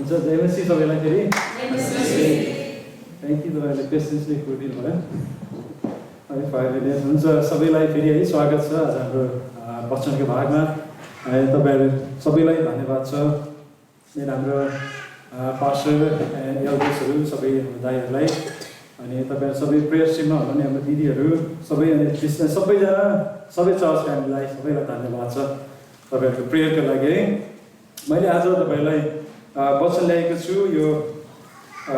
हुन्छ जयमसी सबैलाई फेरि थ्याङ्क यू तपाईँहरूले पेसेन्सली कुरिदिनु भयो है 5 मिनट हुन्छ सबैलाई फेरि है स्वागत छ आज हाम्रो वचनको भागमा तपाईँहरू सबैलाई धन्यवाद छ मेरो हाम्रो पास्टर एल्डर्सहरू सबै दाइहरूलाई अनि तपाईँहरू सबै प्रेयर टिममा हुनुहुने हाम्रो दिदीहरू सबै अनि सबैजना सबै चर्च फ्यामिलीलाई सबैलाई धन्यवाद छ तपाईँहरूको प्रेयरको लागि है मैले आज तपाईँहरूलाई वचन ल्याएको छु यो के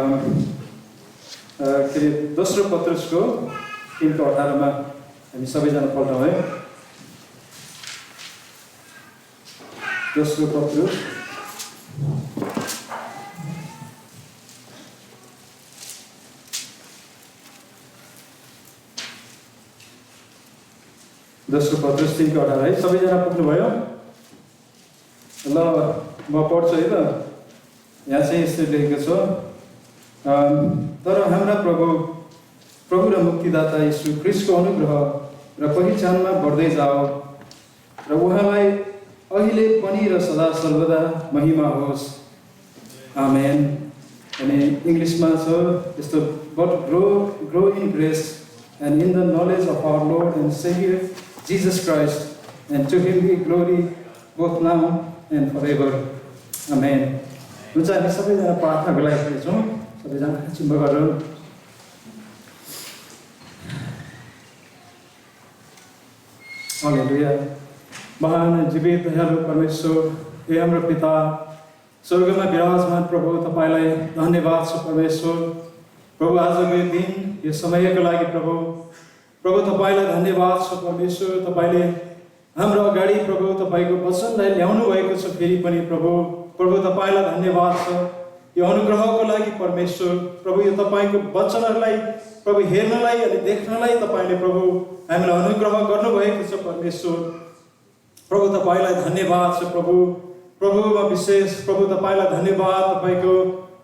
अरे दोस्रो पत्रुसको 3:18 हामी सबैजना पढ्छौँ है दोस्रो पत्रुस दोस्रो पत्रुस 3:18 है सबैजना पुग्नुभयो ल म पढ्छु है त यहाँ चाहिँ यसरी लेखेको छ तर हाम्रा प्रभु र मुक्तिदाता यीशु ख्रीष्टको अनुग्रह र पहिचानमा बढ्दै जाओ र उहाँलाई अहिले पनि र सदा सर्वदा महिमा होस् आमेन अनि इङ्ग्लिसमा छ यस्तो but grow in grace and in the knowledge of our Lord and saviour Jesus Christ, and to Him be glory both now and forever. Amen. हुन्छ हामी सबैजना प्रार्थनाको लागि छौँ सबैजना चिम्ब गरेर हालेलुया महान जीवित दयालु परमेश्वर हे हाम्रो पिता स्वर्गमा विराजमान प्रभु तपाईँलाई धन्यवाद छ परमेश्वर प्रभु आजको यो दिन यो समयको लागि प्रभु तपाईँलाई धन्यवाद छ परमेश्वर तपाईँले हाम्रो अगाडि प्रभु तपाईँको वचनलाई ल्याउनु भएको छ फेरि पनि प्रभु तपाईँलाई धन्यवाद छ यो अनुग्रहको लागि परमेश्वर प्रभु यो तपाईँको वचनहरूलाई प्रभु हेर्नलाई अनि देख्नलाई तपाईँले प्रभु हामीलाई अनुग्रह गर्नुभएको छ परमेश्वर प्रभु तपाईँलाई धन्यवाद छ प्रभुमा विशेष प्रभु तपाईँलाई धन्यवाद तपाईँको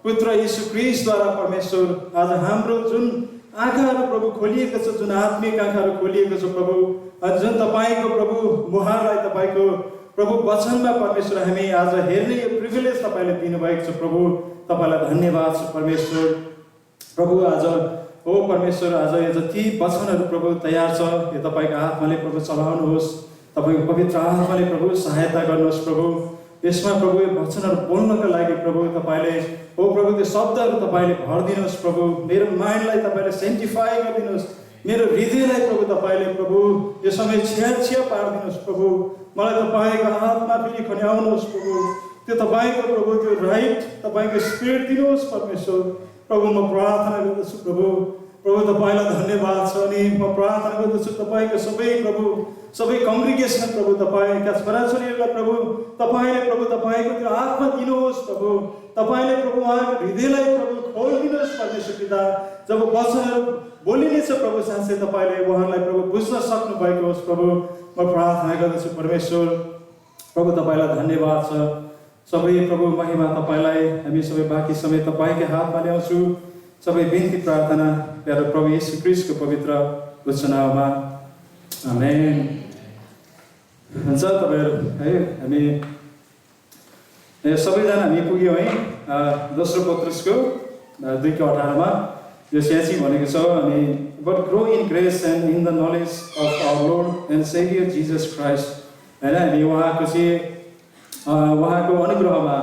पुत्र यीशु ख्रीष्टद्वारा परमेश्वर आज हाम्रो जुन आँखाहरू प्रभु खोलिएको छ जुन आत्मिक आँखाहरू खोलिएको छ प्रभु जुन तपाईँको प्रभु मुहारलाई तपाईँको प्रभु वचनमा परमेश्वर हामी आज हेर्ने यो प्रिभिलेज तपाईँले दिनुभएको छ प्रभु तपाईँलाई धन्यवाद छ परमेश्वर प्रभु आज हो परमेश्वर आज यो जति वचनहरू प्रभु तयार छ यो तपाईँको आत्माले प्रभु चलाउनुहोस् तपाईँको पवित्र आत्माले प्रभु सहायता गर्नुहोस् प्रभु यसमा प्रभु यो वचनहरू बोल्नको लागि प्रभु तपाईँले हो प्रभु त्यो शब्दहरू तपाईँले भरिदिनुहोस् प्रभु मेरो माइन्डलाई तपाईँले सेन्टिफाई गरिदिनुहोस् मेरो हृदयलाई प्रभु तपाईँले प्रभु यो समय छिया पारिदिनुहोस् प्रभु मलाई तपाईँको आत्मा फेरि खन्याउनुहोस् प्रभु त्यो तपाईँको प्रभु त्यो राइट तपाईँको स्पिरिट दिनुहोस् परमेश्वर प्रभु म प्रार्थना गर्दछु प्रभु तपाईँलाई धन्यवाद छ अनि म प्रार्थना गर्दछु तपाईँको सबै कङ्ग्रिगेसन प्रभु तपाईँका छोराछोरीहरूलाई प्रभु तपाईँले प्रभु तपाईँको त्यो आत्मा दिनुहोस् प्रभु तपाईँले प्रभु उहाँको हृदयलाई प्रभु खोलिदिनुहोस् परमेश्वर पिता जब वचनहरू बोलिनेछ प्रभु साँच्चै तपाईँले उहाँलाई प्रभु बुझ्न सक्नु भएको होस् प्रभु म प्रार्थना गर्दछु परमेश्वर प्रभु तपाईँलाई धन्यवाद छ सबै प्रभु महिमा तपाईँलाई हामी सबै बाँकी समय तपाईँकै हातमा ल्याउँछु सबै बिन्ती प्रार्थना प्यारो प्रभु येशू ख्रीष्टको पवित्र उच्च नाममा आमेन हुन्छ तपाईँहरू है हामी सबैजना हामी पुग्यौँ है दोस्रो पत्रुसको 2:18 यो स्याची भनेको छ अनि but grow in grace and in the knowledge of our Lord and saviour Jesus Christ होइन हामी उहाँको अनुग्रहमा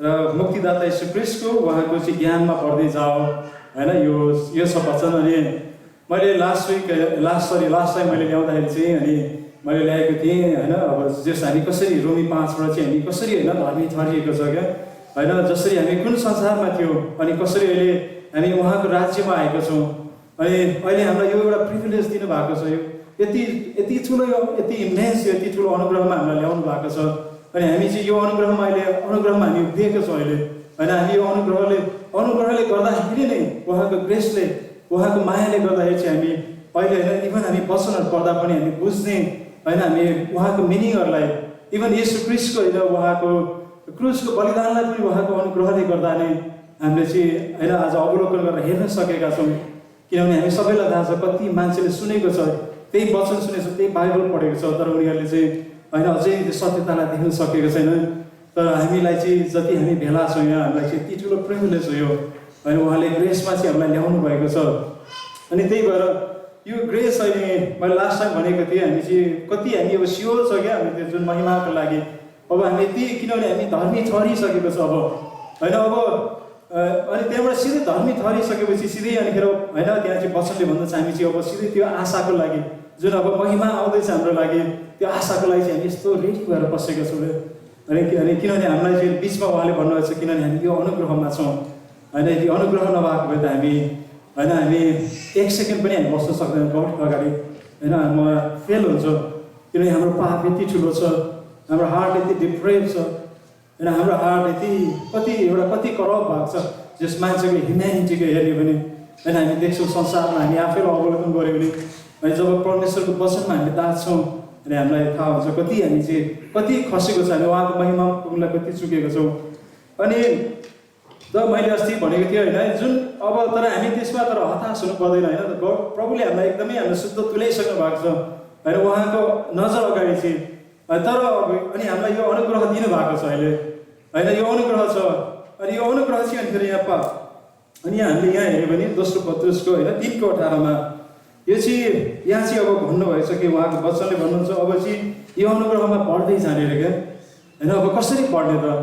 र मुक्तिदाता यीशु ख्रीष्टको उहाँको चाहिँ ज्ञानमा बढ्दै जाओ होइन यो छ वचन अनि मैले लास्ट टाइम मैले ल्याउँदाखेरि चाहिँ अनि मैले ल्याएको थिएँ होइन अब जस हामी कसरी रोमी 5बाट चाहिँ हामी कसरी होइन धर्मी ठहरिएको छ क्या होइन जसरी हामी कुन संसारमा थियो अनि कसरी अहिले हामी उहाँको राज्यमा आएका छौँ अनि अहिले हामीलाई यो एउटा प्रिभिलेज दिनुभएको छ यो यति ठुलो यति इमेन्स यति ठुलो अनुग्रहमा हामीलाई ल्याउनु भएको छ अनि हामी चाहिँ यो अनुग्रहमा हामी उभिएको छौँ अहिले होइन हामी यो अनुग्रहले गर्दाखेरि नै उहाँको ग्रेसले उहाँको मायाले गर्दाखेरि चाहिँ हामी अहिले होइन इभन हामी वचनहरू पढ्दा पनि हामी बुझ्ने होइन हामी उहाँको मिनिङहरूलाई इभन येशू ख्रीष्टको होइन उहाँको क्रुसको बलिदानलाई पनि उहाँको अनुग्रहले गर्दा नै हामीले चाहिँ होइन आज अवलोकन गरेर हेर्न सकेका छौँ किनभने हामी सबैलाई थाहा छ कति मान्छेले सुनेको छ त्यही वचन सुनेको छ त्यही बाइबल पढेको छ तर उनीहरूले चाहिँ होइन अझै त्यो सत्यतालाई देख्न सकेको छैन तर हामीलाई चाहिँ जति हामी भेला छौँ यहाँ हामीलाई चाहिँ यति ठुलो प्रिभिलेज हो यो होइन उहाँले ग्रेसमा चाहिँ हामीलाई ल्याउनु भएको छ अनि त्यही भएर यो ग्रेस अहिले मैले लास्ट टाइम भनेको थिएँ हामी चाहिँ कति हामी अब स्योर छ क्या हामी त्यो जुन महिमाको लागि अब हामी यति किनभने हामी धर्मी ठहरिसकेको छ अब होइन अब अनि त्यहाँबाट सिधै धर्मी ठहरिसकेपछि सिधै अनिखेर होइन त्यहाँ चाहिँ वचनले भन्दछ हामी चाहिँ अब सिधै त्यो आशाको लागि जुन अब महिमा आउँदैछ हाम्रो लागि त्यो आशाको लागि चाहिँ हामी यस्तो रेडी भएर बसेका छौँ अनि किनभने हामीलाई चाहिँ बिचमा उहाँले भन्नुभएको छ किनभने हामी यो अनुग्रहमा छौँ होइन यो अनुग्रह नभएको भए त हामी होइन हामी 1 सेकेन्ड पनि हामी बस्न सक्दैन गडको अगाडि होइन म फेल हुन्छ किनभने हाम्रो पाप यति ठुलो छ हाम्रो हार्ट यति डिप्रेभ छ होइन हाम्रो हार्ट यति कति करप्ट भएको छ जस मान्छेको ह्युम्यानिटीको हेर्यो भने होइन हामी देख्छौँ संसारमा हामी आफैलाई अवलोकन गऱ्यो भने अनि जब परमेश्वरको वचनमा हामी दाँच्छौँ अनि हामीलाई थाहा हुन्छ कति हामी चाहिँ कति खसेको छ हामी उहाँको महिमा पुग्नलाई कति चुकेको छौँ अनि जब मैले अस्ति भनेको थिएँ होइन जुन अब तर हामी त्यसमा तर हताश हुनु पर्दैन होइन प्रभुले हामीलाई एकदमै हामीलाई शुद्ध तुल्याइसक्नु भएको छ होइन उहाँको नजर अगाडि चाहिँ तर अनि हामीलाई यो अनुग्रह दिनुभएको छ अहिले होइन यो अनुग्रह छ अनि यो अनुग्रह चाहिँ अनि फेरि यहाँ अनि हामीले यहाँ हेऱ्यो भने दोस्रो पत्रुसको होइन 3:18 यो चाहिँ यहाँ चाहिँ अब भन्नुभएको छ कि उहाँको वचनले भन्नुहुन्छ अब चाहिँ यो अनुग्रहमा बढ्दै जाने रे क्या होइन अब कसरी बढ्ने त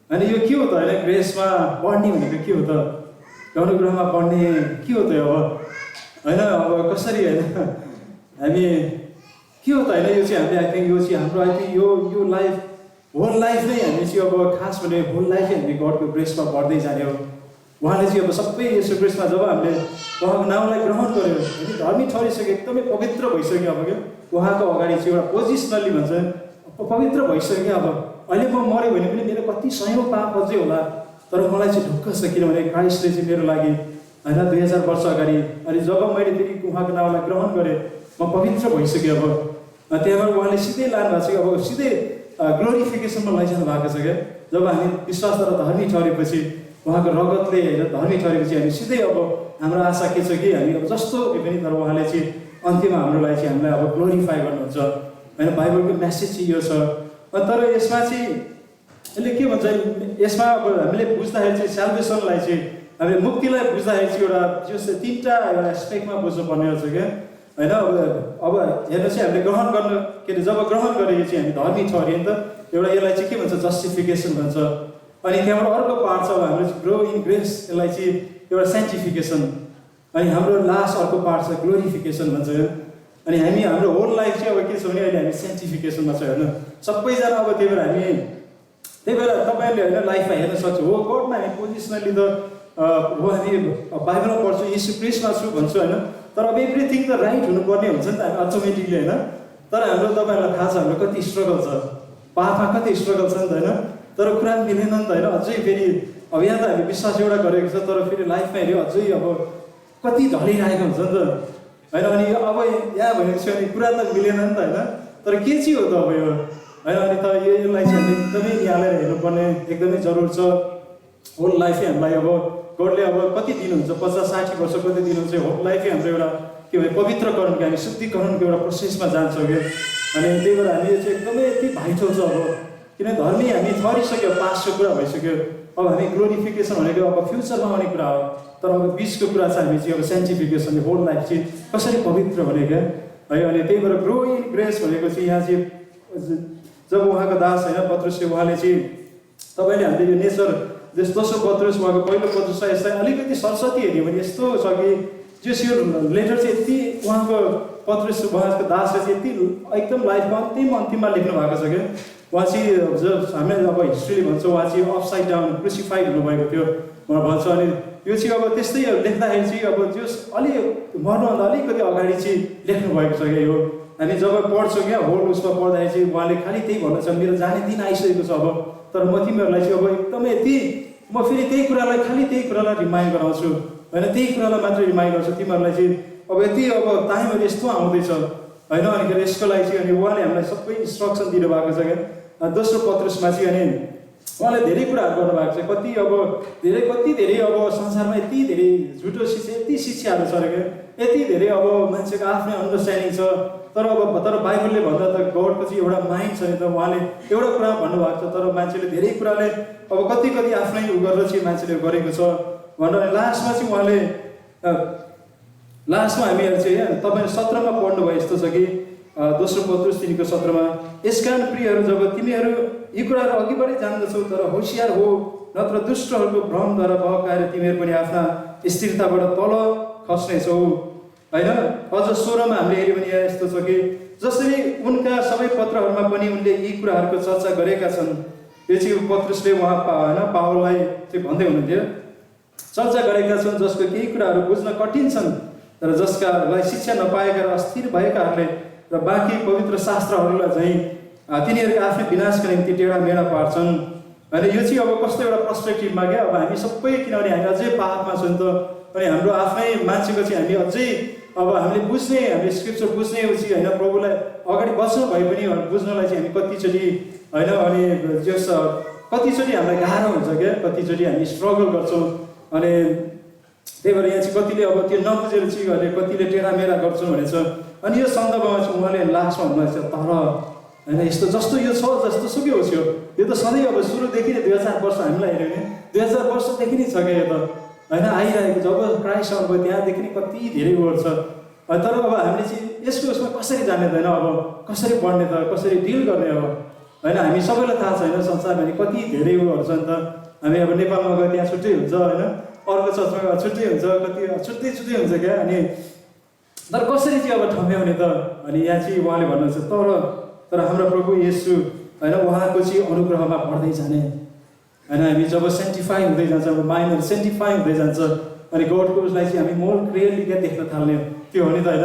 होइन यो के हो त होइन ग्रेसमा बढ्ने भनेको के हो त यो अनुग्रहमा बढ्ने के हो त अब होइन अब कसरी होइन हामी के हो त होइन यो चाहिँ हामीले आई थिङ्क यो चाहिँ हाम्रो आई थिङ्क यो लाइफ होल लाइफ नै हामी चाहिँ अब खास भने होल लाइफ नै हामी गडको ग्रेसमा बढ्दै जाने हो उहाँले चाहिँ अब सबै यसो ग्रेसमा जब हामीले उहाँको नाउँलाई ग्रहण गर्यो होइन धर्मी ठहरिसक्यो एकदमै पवित्र भइसक्यो अब क्या उहाँको अगाडि चाहिँ एउटा पोजिसनली भन्छ पवित्र भइसक्यो अब अहिले म मऱ्यो भने पनि मेरो कति सयौँ पाप अझै होला तर मलाई चाहिँ ढुक्क छ किनभने क्राइस्टले चाहिँ मेरो लागि होइन 2000 वर्ष अगाडि अनि जब मैले फेरि उहाँको नाउँलाई ग्रहण गरेँ म पवित्र भइसकेँ अब त्यहाँबाट उहाँले सिधै लानु भएको छ अब सिधै ग्लोरिफिकेसनमा लैजानु भएको छ क्या जब हामी विश्वासद्वारा धर्मी ठहरेपछि उहाँको रगतले होइन धर्मी ठहरेपछि हामी सिधै अब हाम्रो आशा के छ कि हामी अब जस्तो पनि तर उहाँले चाहिँ अन्त्यमा हाम्रो लागि चाहिँ हामीलाई अब ग्लोरिफाई गर्नुहुन्छ होइन बाइबलको मेसेज चाहिँ यो छ तर यसमा चाहिँ यसले के भन्छ यसमा अब हामीले बुझ्दाखेरि चाहिँ सेल्भेसनलाई चाहिँ हामीले मुक्तिलाई बुझ्दाखेरि चाहिँ एउटा जो 3टा एउटा एस्पेक्टमा बुझ्नुपर्ने रहेछ क्या होइन अब हेर्नु चाहिँ हामीले ग्रहण गर्न के अरे जब ग्रहण गरेपछि चाहिँ हामी धर्मी ठहरियो नि त एउटा यसलाई चाहिँ के भन्छ जस्टिफिकेसन भन्छ अनि त्यहाँबाट अर्को पार्ट छ अब हाम्रो ग्रो इन ग्रेस यसलाई चाहिँ एउटा सेन्टिफिकेसन अनि हाम्रो लास्ट अर्को पार्ट छ ग्लोरिफिकेसन भन्छ अनि हामी हाम्रो होल लाइफ चाहिँ अब के छ भने अहिले हामी सेन्टिफिकेसनमा छ हेर्नु सबैजना अब त्यही भएर तपाईँहरूले होइन लाइफमा हेर्न सक्छ हो गडमा हामी पोजिसनली त हो हामी बाइबलमा पढ्छु यीशु क्रिस्टमा छु भन्छु होइन तर अब एभ्रिथिङ त राइट हुनुपर्ने हुन्छ नि त हामी अटोमेटिकली होइन तर हाम्रो तपाईँहरूलाई थाहा छ हाम्रो कति स्ट्रगल छ पापमा कति स्ट्रगल छ नि त होइन तर कुरा मिलेन नि त होइन अझै फेरि अब यहाँ त हामी विश्वास एउटा गरेको छ तर फेरि लाइफमा हेऱ्यो अझै अब कति ढलिरहेको हुन्छ नि त होइन अनि अब यहाँ भनेपछि अनि कुरा त मिलेन नि त होइन तर के चाहिँ हो त अब यो होइन अनि त यसलाई चाहिँ हामीले एकदमै निहालेर हेर्नुपर्ने एकदमै जरुर छ होल लाइफै हामीलाई अब गडले अब कति दिनुहुन्छ 50-60 वर्ष कति दिनुहुन्छ होल लाइफै हाम्रो एउटा के भने पवित्रकरणको हामी शुद्धिकरणको एउटा प्रोसेसमा जान्छ कि अनि त्यही भएर हामी चाहिँ एकदमै यति भाइटल छ अब किनभने धर्मी हामी ठहरिसक्यो पास्टको कुरा भइसक्यो अब हामी ग्लोरिफिकेसन भनेको अब फ्युचरमा आउने कुरा हो तर अब बिचको कुरा चाहिँ हामी चाहिँ अब सेन्टिफिकेसन होल लाइफ चाहिँ कसरी पवित्र भनेको है अनि त्यही भएर ग्रो इन ग्रेस भनेको चाहिँ यहाँ चाहिँ जब उहाँको दास होइन पत्रुसले उहाँले चाहिँ तपाईँले हामीले यो नेचर दोस्रो पत्रुस उहाँको पहिलो पत्रुसलाई यसलाई अलिकति सरस्वती हेऱ्यो भने यस्तो छ कि जस यो लेटर चाहिँ यति उहाँको पत्रुस उहाँको दासले चाहिँ यति एकदम लाइफको अन्तिममा लेख्नु भएको छ क्या उहाँ चाहिँ जब हामीले अब हिस्ट्रीले भन्छ उहाँ चाहिँ अपसाइड डाउन क्रुसिफाइड हुनुभएको थियो उहाँ भन्छ अनि यो चाहिँ अब त्यस्तै लेख्दाखेरि चाहिँ अब जो मर्नुभन्दा अलिकति अगाडि चाहिँ लेख्नु भएको छ क्या यो हामी जब पढ्छौँ क्या होल उसमा पढ्दाखेरि चाहिँ उहाँले खालि त्यही भन्नु छ मेरो जाने दिन आइसकेको छ अब तर म तिमीहरूलाई चाहिँ अब एकदमै यति म फेरि त्यही कुरालाई रिमाइन्ड गराउँछु होइन त्यही कुरालाई मात्रै रिमाइन्ड गर्छु तिमीहरूलाई चाहिँ अब यति अब टाइमहरू यस्तो आउँदैछ होइन अनिखेरि यसको लागि चाहिँ अनि उहाँले हामीलाई सबै इन्स्ट्रक्सन दिनुभएको छ क्या दोस्रो पत्रुसमा चाहिँ अनि उहाँले धेरै कुराहरू गर्नुभएको छ कति धेरै अब संसारमा यति धेरै झुटो शिक्षा यति शिक्षाहरू छ क्या यति धेरै अब मान्छेको आफ्नै अन्डरस्ट्यान्डिङ छ तर बाइबलले भन्दा त गडको चाहिँ एउटा माइन्ड छ नि त, उहाँले एउटा कुरा भन्नुभएको छ, तर मान्छेले धेरै कुराले अब कति आफ्नै उ गरेर चाहिँ मान्छेले गरेको छ भनेर लास्टमा चाहिँ उहाँले लास्टमा हामीहरू चाहिँ तपाईँ 17 मा पढ्नुभयो यस्तो छ कि दोस्रो पत्रुस 3 को 17 मा, यसकारण प्रियहरू जब तिमीहरू यी कुराहरू अघिबाटै जान्दछौ तर होसियार हो, नत्र दुष्टहरूको भ्रमद्वारा बहकाएर तिमीहरू पनि आफ्ना स्थिरताबाट तल खस्नेछौ हैन। अझ 16 मा हामीले हेर्यो भने यस्तो छ कि जसरी उनका सबै पत्रहरूमा पनि उनले यी कुराहरूको चर्चा गरेका छन्। यो चाहिँ पत्रुसले उहाँ हैन पावललाई चाहिँ भन्दै हुनुहुन्थ्यो, चर्चा गरेका छन् जसको केही कुराहरू बुझ्न कठिन छन् तर जसकालाई शिक्षा नपाएका र अस्थिर भएकाहरूले र बाँकी पवित्र शास्त्रहरूलाई चाहिँ तिनीहरूको आफ्नै विनाशका निम्ति टेढा मेढा पार्छन् हैन। यो चाहिँ अब कस्तो एउटा पर्सपेक्टिभमा क्या, अब हामी सबै किनभने हामी अझै पापमा छौँ त, अनि हाम्रो आफ्नै मान्छेको चाहिँ हामी अझै अब हामीले बुझ्ने, हामीले स्क्रिप्चर बुझ्ने उची हैन, प्रभुलाई अगाडि बस्नु भए पनि बुझ्नलाई चाहिँ हामी कतिचोटि हैन, अनि जस कतिचोटि हामीलाई गाह्रो हुन्छ क्या, कतिचोटि हामी स्ट्रगल गर्छौँ। अनि त्यही भएर यहाँ चाहिँ कतिले अब त्यो नबुझेर चाहिँ अहिले कतिले टेढामेढा गर्छौँ भनेछ। अनि यो सन्दर्भमा चाहिँ उहाँले लास्टमा भन्नुहुन्छ तर हैन यस्तो जस्तो यो छ जस्तो सुकै होस्, यो त सधैँ अब सुरुदेखि नै 2000 वर्ष हामीलाई हेऱ्यो भने 2000 वर्षदेखि नै छ क्या यो त हैन, आइरहेको जब क्राइस्ट आउनुभयो त्यहाँदेखि नै कति धेरै वर्ष छ। तर अब हामीले चाहिँ यसको उसमा कसरी जाने त हैन, अब कसरी पढ्ने त, कसरी डिल गर्ने अब हैन। हामी सबैलाई थाहा छ हैन, संसारमा कति धेरै उहरू छन् त, हामी अब नेपालमा गयो त्यहाँ छुट्टै हुन्छ हैन, अर्को चर्चमा छुट्टै हुन्छ, कति छुट्टै हुन्छ क्या। अनि तर कसरी चाहिँ अब ठम्ब्याउने त, अनि यहाँ चाहिँ उहाँले भन्नुहुन्छ तर हाम्रो प्रभु येशू हैन उहाँको चाहिँ अनुग्रहमा बढ्दै जाने हैन। हामी जब सेन्टिफाई हुँदै जान्छ, अब माइन्डहरू सेन्टिफाई हुँदै जान्छ अनि गडको उसलाई चाहिँ हामी मोर क्लियरली क्या देख्न थाल्ने त्यो हो नि त हैन।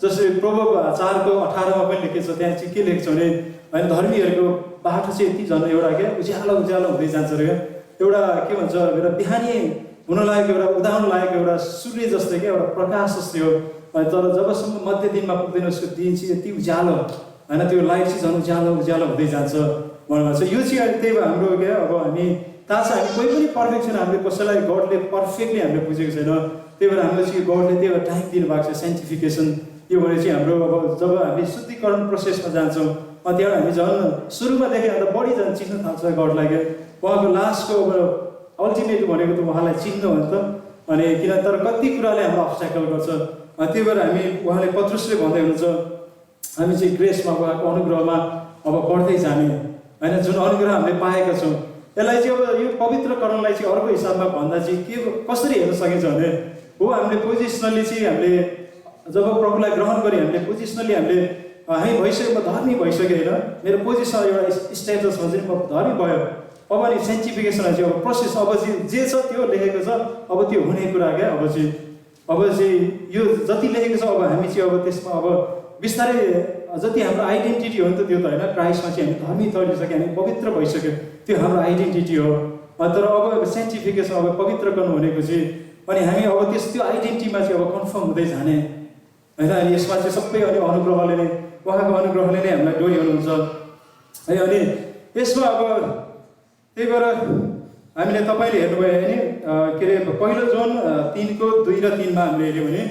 जसरी प्रभु 4 को 18 मा पनि लेखेको छ, त्यहाँ चाहिँ के लेखेको छ भने हैन धर्मीहरूको बाटो चाहिँ यति झन् एउटा क्या उज्यालो हुँदै जान्छ रे, एउटा के भन्छ एउटा बिहानी हुन लागेको एउटा उदाउन लागेको एउटा सूर्य जस्तै क्या, एउटा प्रकाश जस्तै हो। तर जबसम्म मध्य दिनमा पुग्दैन उसको दिन चाहिँ यति उज्यालो हैन, त्यो लाइट चाहिँ झन् उज्यालो हुँदै जान्छ भन्नुहुन्छ। यो चाहिँ त्यही भएर हाम्रो क्या अब हामी थाहा छ हामी कोही पनि पर्फेक्ट छैन, हामीले कसैलाई गडले पर्फेक्टली हामीले बुझेको छैन। त्यही भएर हाम्रो चाहिँ गडले त्यही भएर टाइम दिनुभएको छ सेन्टिफिकेसन। यो भने चाहिँ हाम्रो अब जब हामी शुद्धिकरण प्रोसेसमा जान्छौँ त्यहाँ हामी झन् सुरुमा देखेँ अन्त बढी झन् चिन्न थाल्छ गडलाई क्या, उहाँको लास्टको अब अल्टिमेट भनेको त उहाँलाई चिन्नु हो नि त। अनि किन तर कति कुराले हाम्रो अब्स्ट्याकल गर्छ, त्यही भएर हामी उहाँले पत्रुसले भन्दै हुनुहुन्छ हामी चाहिँ ग्रेसमा उहाँको अनुग्रहमा अब बढ्दै जाने हैन, जुन अनुग्रह हामीले पाएका छौँ यसलाई चाहिँ अब यो पवित्रकरणलाई चाहिँ अर्को हिसाबमा भन्दा चाहिँ के कसरी हेर्न सकिन्छ भने हो हामीले पोजिसनली चाहिँ हामीले जब प्रभुलाई ग्रहण गऱ्यो हामीले पोजिसनली हामीले हामी भइसक्यो, म धर्मी भइसक्यो होइन, मेरो पोजिसन एउटा स्टेटसमा चाहिँ म धर्मी भयो। अब अनि सेन्टिफिकेसन चाहिँ अब प्रोसेस अब चाहिँ जे छ त्यो लेखेको छ, अब त्यो हुने कुरा क्या। अब चाहिँ यो जति लेखेको छ अब हामी चाहिँ अब त्यसमा अब बिस्तारै जति हाम्रो आइडेन्टिटी हो नि त त्यो त होइन, क्राइस्टमा चाहिँ हामी धर्मी तरिसक्यो, हामी पवित्र भइसक्यो, त्यो हाम्रो आइडेन्टिटी हो। तर अब सेन्टिफिकेसन अब पवित्रकरण भनेको चाहिँ अनि हामी अब त्यो आइडेन्टिटीमा चाहिँ अब कन्फर्म हुँदै जाने होइन। अनि यसमा चाहिँ सबै अनि अनुग्रहले नै उहाँको अनुग्रहले नै हामीलाई डोर्याउनुहुन्छ है। अनि यसमा अब त्यही भएर हामीले तपाईँले हेर्नुभयो भने के अरे पहिलो जोन 3 को 2 र 3 मा हामीले हेऱ्यौँ भने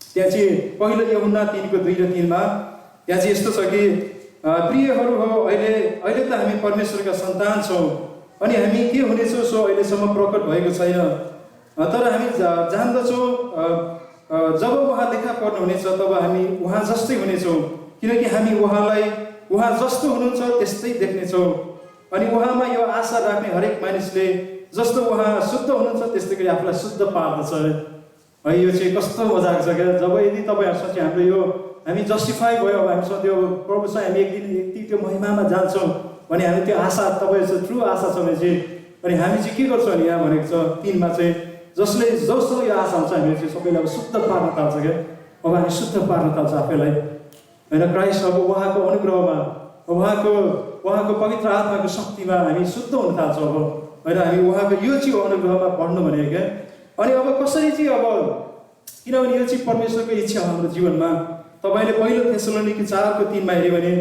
त्यहाँ चाहिँ पहिलो यूहन्ना 3 को 2 र 3 मा त्यहाँ चाहिँ यस्तो छ कि प्रियहरू हो अहिले त हामी परमेश्वरका सन्तान छौँ अनि हामी के हुनेछौँ सो अहिलेसम्म प्रकट भएको छैन, तर हामी जान्दछौँ जब उहाँ देखा पर्नुहुनेछ तब हामी उहाँ जस्तै हुनेछौँ, किनकि हामी उहाँ जस्तो हुनुहुन्छ त्यस्तै देख्नेछौँ। अनि उहाँमा यो आशा राख्ने हरेक मानिसले जस्तो उहाँ शुद्ध हुनुहुन्छ त्यस्तै गरी आफूलाई शुद्ध पार्दछ है। यो चाहिँ कस्तो मजाको छ क्या, जब यदि तपाईँहरूसँग चाहिँ हाम्रो यो हामी जस्टिफाई भयो, अब हामीसँग त्यो प्रभुसँग हामी एक दिन यति त्यो महिमामा जान्छौँ भने हामी त्यो आशा तपाईँहरू ट्रु आशा छ भने चाहिँ अनि हामी चाहिँ के गर्छौँ भने यहाँ भनेको छ 3 मा चाहिँ जस्तो यो आशा हुन्छ हामीले चाहिँ सबैलाई अब शुद्ध पार्न थाल्छ क्या। अब हामी शुद्ध पार्न थाल्छ आफैलाई होइन, क्राइस्ट अब उहाँको अनुग्रहमा उहाँको पवित्र आत्माको शक्तिमा हामी शुद्ध हुन थाल्छौँ अब होइन। हामी उहाँको यो चाहिँ अनुग्रहमा पढ्नु भनेको क्या। अनि अब कसरी चाहिँ अब किनभने यो चाहिँ परमेश्वरको इच्छा हो हाम्रो जीवनमा। तपाईँले पहिलो थेसलोनिके 4 को 3 मा हेऱ्यो भने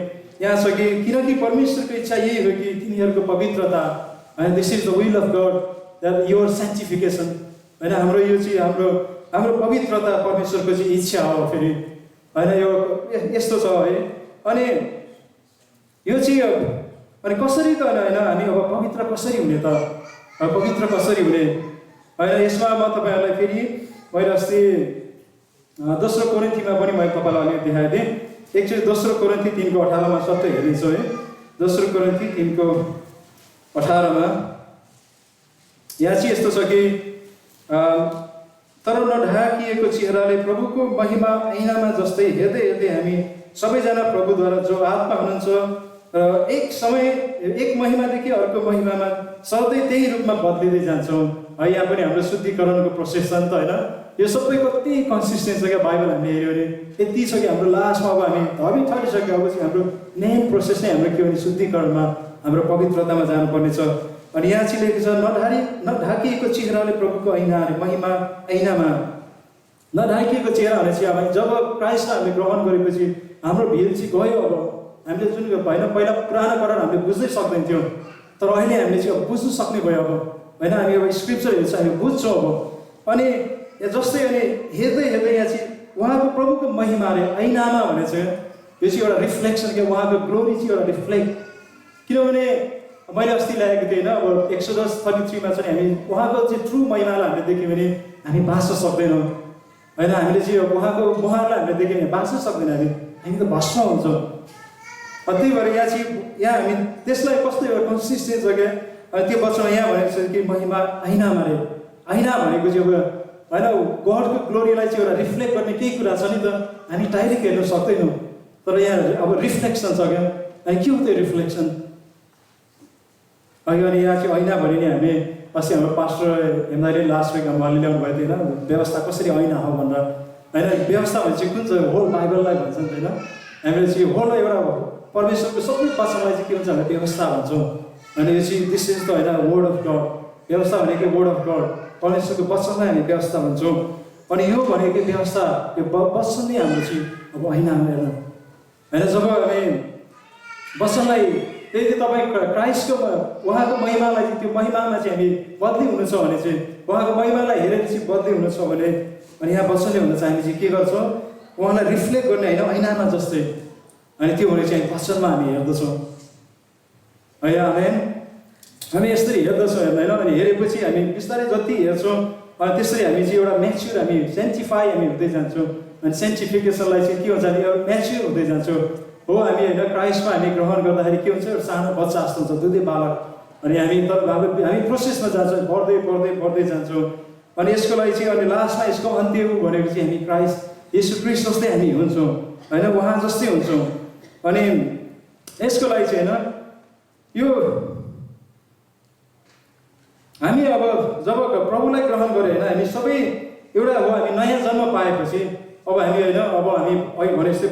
यहाँ छ कि किनकि परमेश्वरको इच्छा यही हो कि तिनीहरूको पवित्रता होइन, this is the will of God that your sanctification होइन। हाम्रो यो चाहिँ हाम्रो पवित्रता परमेश्वरको चाहिँ इच्छा हो फेरि होइन यो यस्तो छ है। अनि यो चाहिँ अनि कसरी त होइन हामी अब पवित्र कसरी हुने त, पवित्र कसरी हुने होइन। यसमा म तपाईँहरूलाई फेरि मैले अस्ति दोस्रो कोरिन्थीमा पनि मैले तपाईँलाई अलिक देखाइदिएँ। एकचोटि दोस्रो कोरिन्थी 3:18 सबै हेर्नेछु है। दोस्रो कोरिन्थी 3:18 यहाँ चाहिँ यस्तो छ कि तर नढाकिएको चेहराले प्रभुको महिमा ऐनामा जस्तै हेर्दै हेर्दै हामी सबैजना प्रभुद्वारा जो आत्मा हुनुहुन्छ र एक महिमादेखि अर्को महिमामा सधैँ त्यही रूपमा बदलिँदै जान्छौँ है। यहाँ पनि हाम्रो शुद्धिकरणको प्रोसेस छ नि त होइन। यो सबै कति कन्सिस्टेन्ट छ क्या बाइबल हामीले हेऱ्यो भने यति छ कि हाम्रो लास्टमा अब हामी धमी ठगिसक्यो। अब चाहिँ हाम्रो मेन प्रोसेस नै हाम्रो के भने शुद्धिकरणमा हाम्रो पवित्रतामा जानुपर्ने छ। अनि यहाँ चाहिँ लेखेको छ नढाकिएको चेहराले प्रभुको महिमा ऐनामा। नढाकिएको चेहरा भने चाहिँ अब जब क्राइस्टलाई हामीले ग्रहण गरेपछि हाम्रो भिल चाहिँ गयो। अब हामीले जुन होइन पहिला पुरानो करार हामीले बुझ्नै सक्दैन थियौँ, तर अहिले हामीले चाहिँ अब बुझ्नु सक्ने भयो अब होइन। हामी अब स्क्रिप्चरहरू चाहिँ हामी बुझ्छौँ अब। अनि जस्तै अनि हेर्दै हेर्दै यहाँ चाहिँ उहाँको प्रभुको महिमा अरे ऐनामा भने चाहिँ यो चाहिँ एउटा रिफ्लेक्सन क्या, उहाँको ग्लोरी चाहिँ एउटा रिफ्लेक्ट। किनभने मैले अस्ति ल्याएको थिएँ होइन, अब एक्सोडस 33 चाहिँ हामी उहाँको चाहिँ ट्रु महिमालाई हामीले देख्यौँ भने हामी बाँच्न सक्दैनौँ होइन। हामीले चाहिँ उहाँको मुहारलाई हामीले देख्यौँ भने बाँच्न सक्दैन, हामी त भस्म हुन्छौँ। त्यही भएर यहाँ चाहिँ यहाँ हामी त्यसलाई कस्तो एउटा कन्सिस्टेन्ट छ क्या। अनि त्यो वचनमा यहाँ भनेको छ कि महिमा ऐनामा अरे। ऐना भनेको चाहिँ अब होइन गडको ग्लोरीलाई चाहिँ एउटा रिफ्लेक्ट गर्ने केही कुरा छ नि त, हामी डाइरेक्ट हेर्न सक्दैनौँ, तर यहाँ अब रिफ्लेक्सन छ क्या। अनि के हो त्यो रिफ्लेक्सन? अनि यहाँ चाहिँ ऐना भने नि हामी अस्ति हाम्रो पास्टर हेम्दाले लास्ट विक उहाँले ल्याउनु भएको थियो होइन, व्यवस्था कसरी ऐना हो भनेर होइन। व्यवस्था भने चाहिँ कुन चाहिँ होल बाइबललाई भन्छ नि त होइन। हामीले चाहिँ होल एउटा परमेश्वरको सबै वचनलाई चाहिँ के भन्छ हामीले व्यवस्था भन्छौँ। अनि यो चाहिँ दिस इज द होइन वर्ड अफ गड। व्यवस्था भनेको वर्ड अफ गड, परमेश्वरको वचनलाई हामी व्यवस्था भन्छौँ। अनि यो भनेको व्यवस्था यो वचन नै हाम्रो चाहिँ अब ऐनामा हेर्न होइन। जब हामी वचनलाई त्यही तपाईँ क्राइस्टको उहाँको महिमालाई चाहिँ त्यो महिमामा चाहिँ हामी बदली हुनु छ भने चाहिँ उहाँको महिमालाई हेरेर चाहिँ बदली हुनु छ भने अनि यहाँ वचनले हुन चाहिँ हामी चाहिँ के गर्छौँ उहाँलाई रिफ्लेक्ट गर्ने होइन ऐनामा जस्तै। अनि त्यो भने चाहिँ वचनमा हामी हेर्दछौँ है। हामी यसरी हेर्दछौँ हेर्दैन। अनि हेरेपछि हामी बिस्तारै जति हेर्छौँ अनि त्यसरी हामी चाहिँ एउटा म्याच्योर हामी सेन्टिफाई हामी हुँदै जान्छौँ। अनि सेन्टिफिकेसनलाई चाहिँ के हुन्छ भने एउटा म्याच्योर हुँदै जान्छौँ हो। हामी होइन क्राइस्टमा हामी ग्रहण गर्दाखेरि के हुन्छ एउटा सानो बच्चा जस्तो हुन्छ, दुधे बालक। अनि हामी हामी प्रोसेसमा जान्छौँ, बढ्दै बढ्दै बढ्दै जान्छौँ। अनि यसको लागि चाहिँ अनि लास्टमा यसको अन्त्य भनेको चाहिँ हामी क्राइस्ट येशू क्रिस्ट जस्तै हामी हुन्छौँ होइन, उहाँ जस्तै हुन्छौँ। अनि यसको लागि चाहिँ होइन यो हामी अब जब प्रभुलाई ग्रहण गऱ्यो होइन हामी सबै एउटा हो। हामी नयाँ जन्म पाएपछि अब हामी होइन अब हामी अहिले भने जस्तै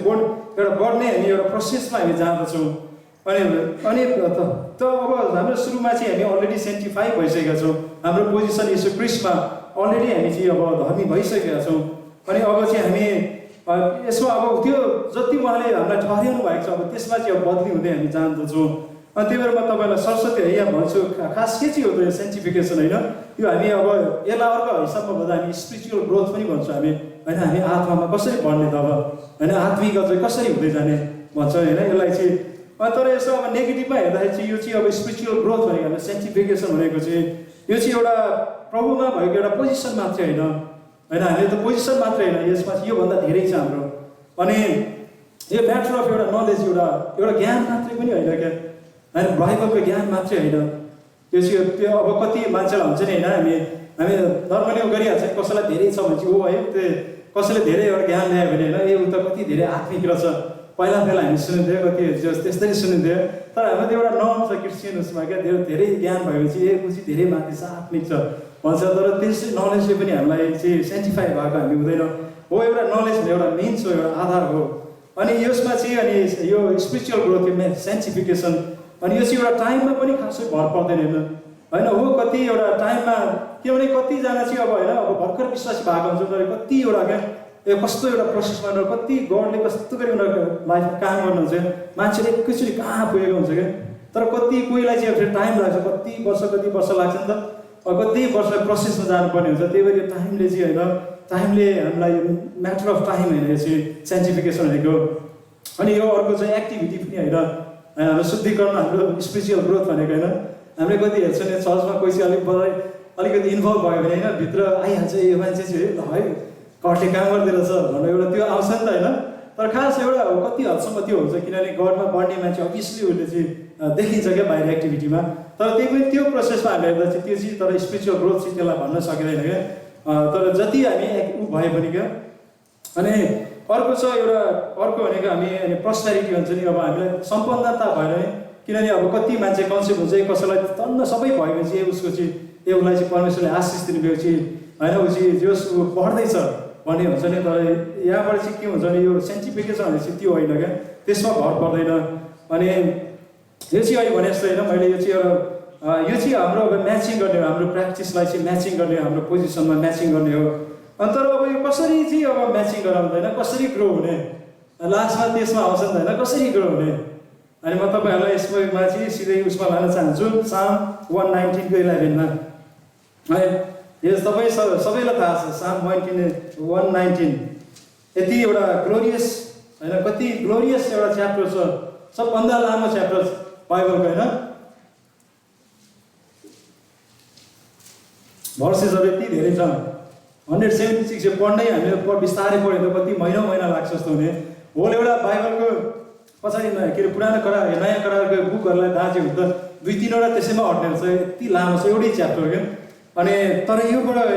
एउटा बढ्ने हामी एउटा प्रोसेसमा हामी जाँदछौँ। अनि त अब हाम्रो सुरुमा चाहिँ हामी अलरेडी सेन्टिफाई भइसकेका छौँ, हाम्रो पोजिसन येशू क्रिस्टमा अलरेडी हामी चाहिँ अब धर्मी भइसकेका छौँ। अनि अब चाहिँ हामी यसमा अब त्यो जति उहाँले हामीलाई ठहराउनु भएको छ अब त्यसमा चाहिँ अब बदली हुँदै हामी जान्दछौँ। अनि त्यही भएर म तपाईँलाई सरस्वती है यहाँ भन्छु खास के चाहिँ हो त यो सेन्टिफिकेसन होइन। यो हामी अब यसलाई अर्को हिसाबमा भन्दा हामी स्पिरिचुअल ग्रोथ पनि भन्छौँ हामी होइन। हामी आत्मामा कसरी बढ्ने त अब होइन, आत्मिक चाहिँ कसरी हुँदै जाने भन्छौँ होइन यसलाई चाहिँ। तर यसो अब नेगेटिभमा हेर्दाखेरि चाहिँ यो चाहिँ अब स्पिरिचुअल ग्रोथ भनेको हाम्रो सेन्टिफिकेसन भनेको चाहिँ यो चाहिँ एउटा प्रभुमा भएको एउटा पोजिसन मात्रै होइन होइन। हामीले त पोजिसन मात्रै होइन, यसमा चाहिँ योभन्दा धेरै छ हाम्रो। अनि यो म्याटर अफ एउटा नलेज एउटा ज्ञान मात्रै पनि होइन क्या होइन, बाइबलको ज्ञान मात्रै होइन। त्यो चाहिँ त्यो अब कति मान्छेलाई हुन्छ नि होइन, हामी नर्मली गरिहाल्छ कसैलाई धेरै छ भने चाहिँ हो है, त्यो कसैले धेरै एउटा ज्ञान ल्यायो भने होइन ए ऊ त कति धेरै आत्मिक रहेछ। पहिला हामी सुनिन्थ्यो कति त्यस्तै सुनिन्थ्यो, तर हाम्रो त्यो एउटा नर्म छ क्रिस्चियन उसमा क्या, धेरै ज्ञान भएपछि ए ऊ चाहिँ धेरै माथि छ आत्मिक छ भन्छ। तर त्यसै नलेजले पनि हामीलाई चाहिँ सेन्टिफाई भएको हामी हुँदैन हो। एउटा नलेज भने एउटा मेन छ, एउटा आधार हो। अनि यसमा चाहिँ अनि यो स्पिरिचुअल ग्रोथ सेन्टिफिकेसन अनि यो चाहिँ एउटा टाइममा पनि खासै भर पर्दैन होइन हो। कति एउटा टाइममा किनभने कतिजना चाहिँ अब होइन अब भर्खर विश्वासी भएको हुन्छ, तर कति एउटा क्या कस्तो एउटा प्रोसेसमा कति गडले कस्तो गरी उनीहरूको लाइफमा काम गर्नुहुन्छ मान्छेले एकैचोटि कहाँ पुगेको हुन्छ क्या। तर कति कोहीलाई चाहिँ फेरि टाइम लाग्छ, कति वर्ष लाग्छ नि त। कति वर्ष प्रोसेसमा जानुपर्ने हुन्छ। त्यही भएर यो टाइमले चाहिँ होइन, टाइमले हामीलाई म्याटर अफ टाइम होइन यो चाहिँ साइन्टिफिकेसन भनेको। अनि यो अर्को चाहिँ एक्टिभिटी पनि होइन, हाम्रो शुद्धिकरण, हाम्रो स्पिरिचुअल ग्रोथ भनेको होइन। हामीले कति हेर्छ नि चर्चमा कोही चाहिँ अलिकति इन्भल्भ भयो भने होइन, भित्र आइहाल्छ यो मान्छे चाहिँ है घरले काम गर्दै रहेछ भनेर एउटा त्यो आउँछ नि त होइन। तर खास एउटा कति हदसम्म त्यो हुन्छ, किनभने गडमा बढ्ने मान्छे अभियसली उसले चाहिँ देखिन्छ क्या बाहिर एक्टिभिटीमा। तर त्यही पनि त्यो प्रोसेसमा हामीले हेर्दा चाहिँ त्यो चाहिँ तर स्पिरिचुअल ग्रोथ चाहिँ त्यसलाई भन्न सकिँदैन क्या। तर जति हामी भए पनि क्या। अनि अर्को छ एउटा, अर्को भनेको हामी अनि प्रस्पेरिटी भन्छ नि। अब हामीलाई सम्पन्नता भएन नि, किनभने अब कति मान्छे कन्सेप्ट हुन्छ कसैलाई तन्न सबै भयो भने चाहिँ उसको चाहिँ उसलाई चाहिँ परमेश्वरले आशिष दिनुभयो चाहिँ होइन, ऊ चाहिँ जोस् ऊ पढ्दैछ भन्ने हुन्छ नि। तर यहाँबाट चाहिँ के हुन्छ भने यो साइन्टिफिकेसन भने चाहिँ त्यो होइन क्या, त्यसमा भर पर्दैन। अनि यो चाहिँ अहिले भने जस्तो होइन, मैले यो चाहिँ एउटा यो चाहिँ हाम्रो अब म्याचिङ गर्ने हो, हाम्रो प्र्याक्टिसलाई चाहिँ म्याचिङ गर्ने हो, हाम्रो पोजिसनमा म्याचिङ गर्ने हो। अनि तर अब यो कसरी चाहिँ अब म्याचिङ गराउँदैन, कसरी ग्रो हुने लास्टमा त्यसमा आउँछ नि त होइन, कसरी ग्रो हुने। अनि म तपाईँहरूलाई यसमा चाहिँ सिधै उसमा लान चाहन्छु, साम 119:11 है। यस तपाईँ सबैलाई थाहा छ साम 119 यति एउटा ग्लोरियस होइन, कति ग्लोरियस एउटा च्याप्टर छ, सबभन्दा लामो च्याप्टर बाइबलको होइन। भर्सेसहरू यति धेरै छ, 176 पढ्नै हामीले बिस्तारै पढ्यो त कति महिना लाग्छ जस्तो हुने। होल एउटा बाइबलको पछाडि के अरे पुरानो करार नयाँ करारको बुकहरूलाई दाँच्यो भने त 2-3वटा त्यसैमा अट्ने रहेछ, यति लामो छ एउटै च्याप्टर क्या। अनि तर योबाट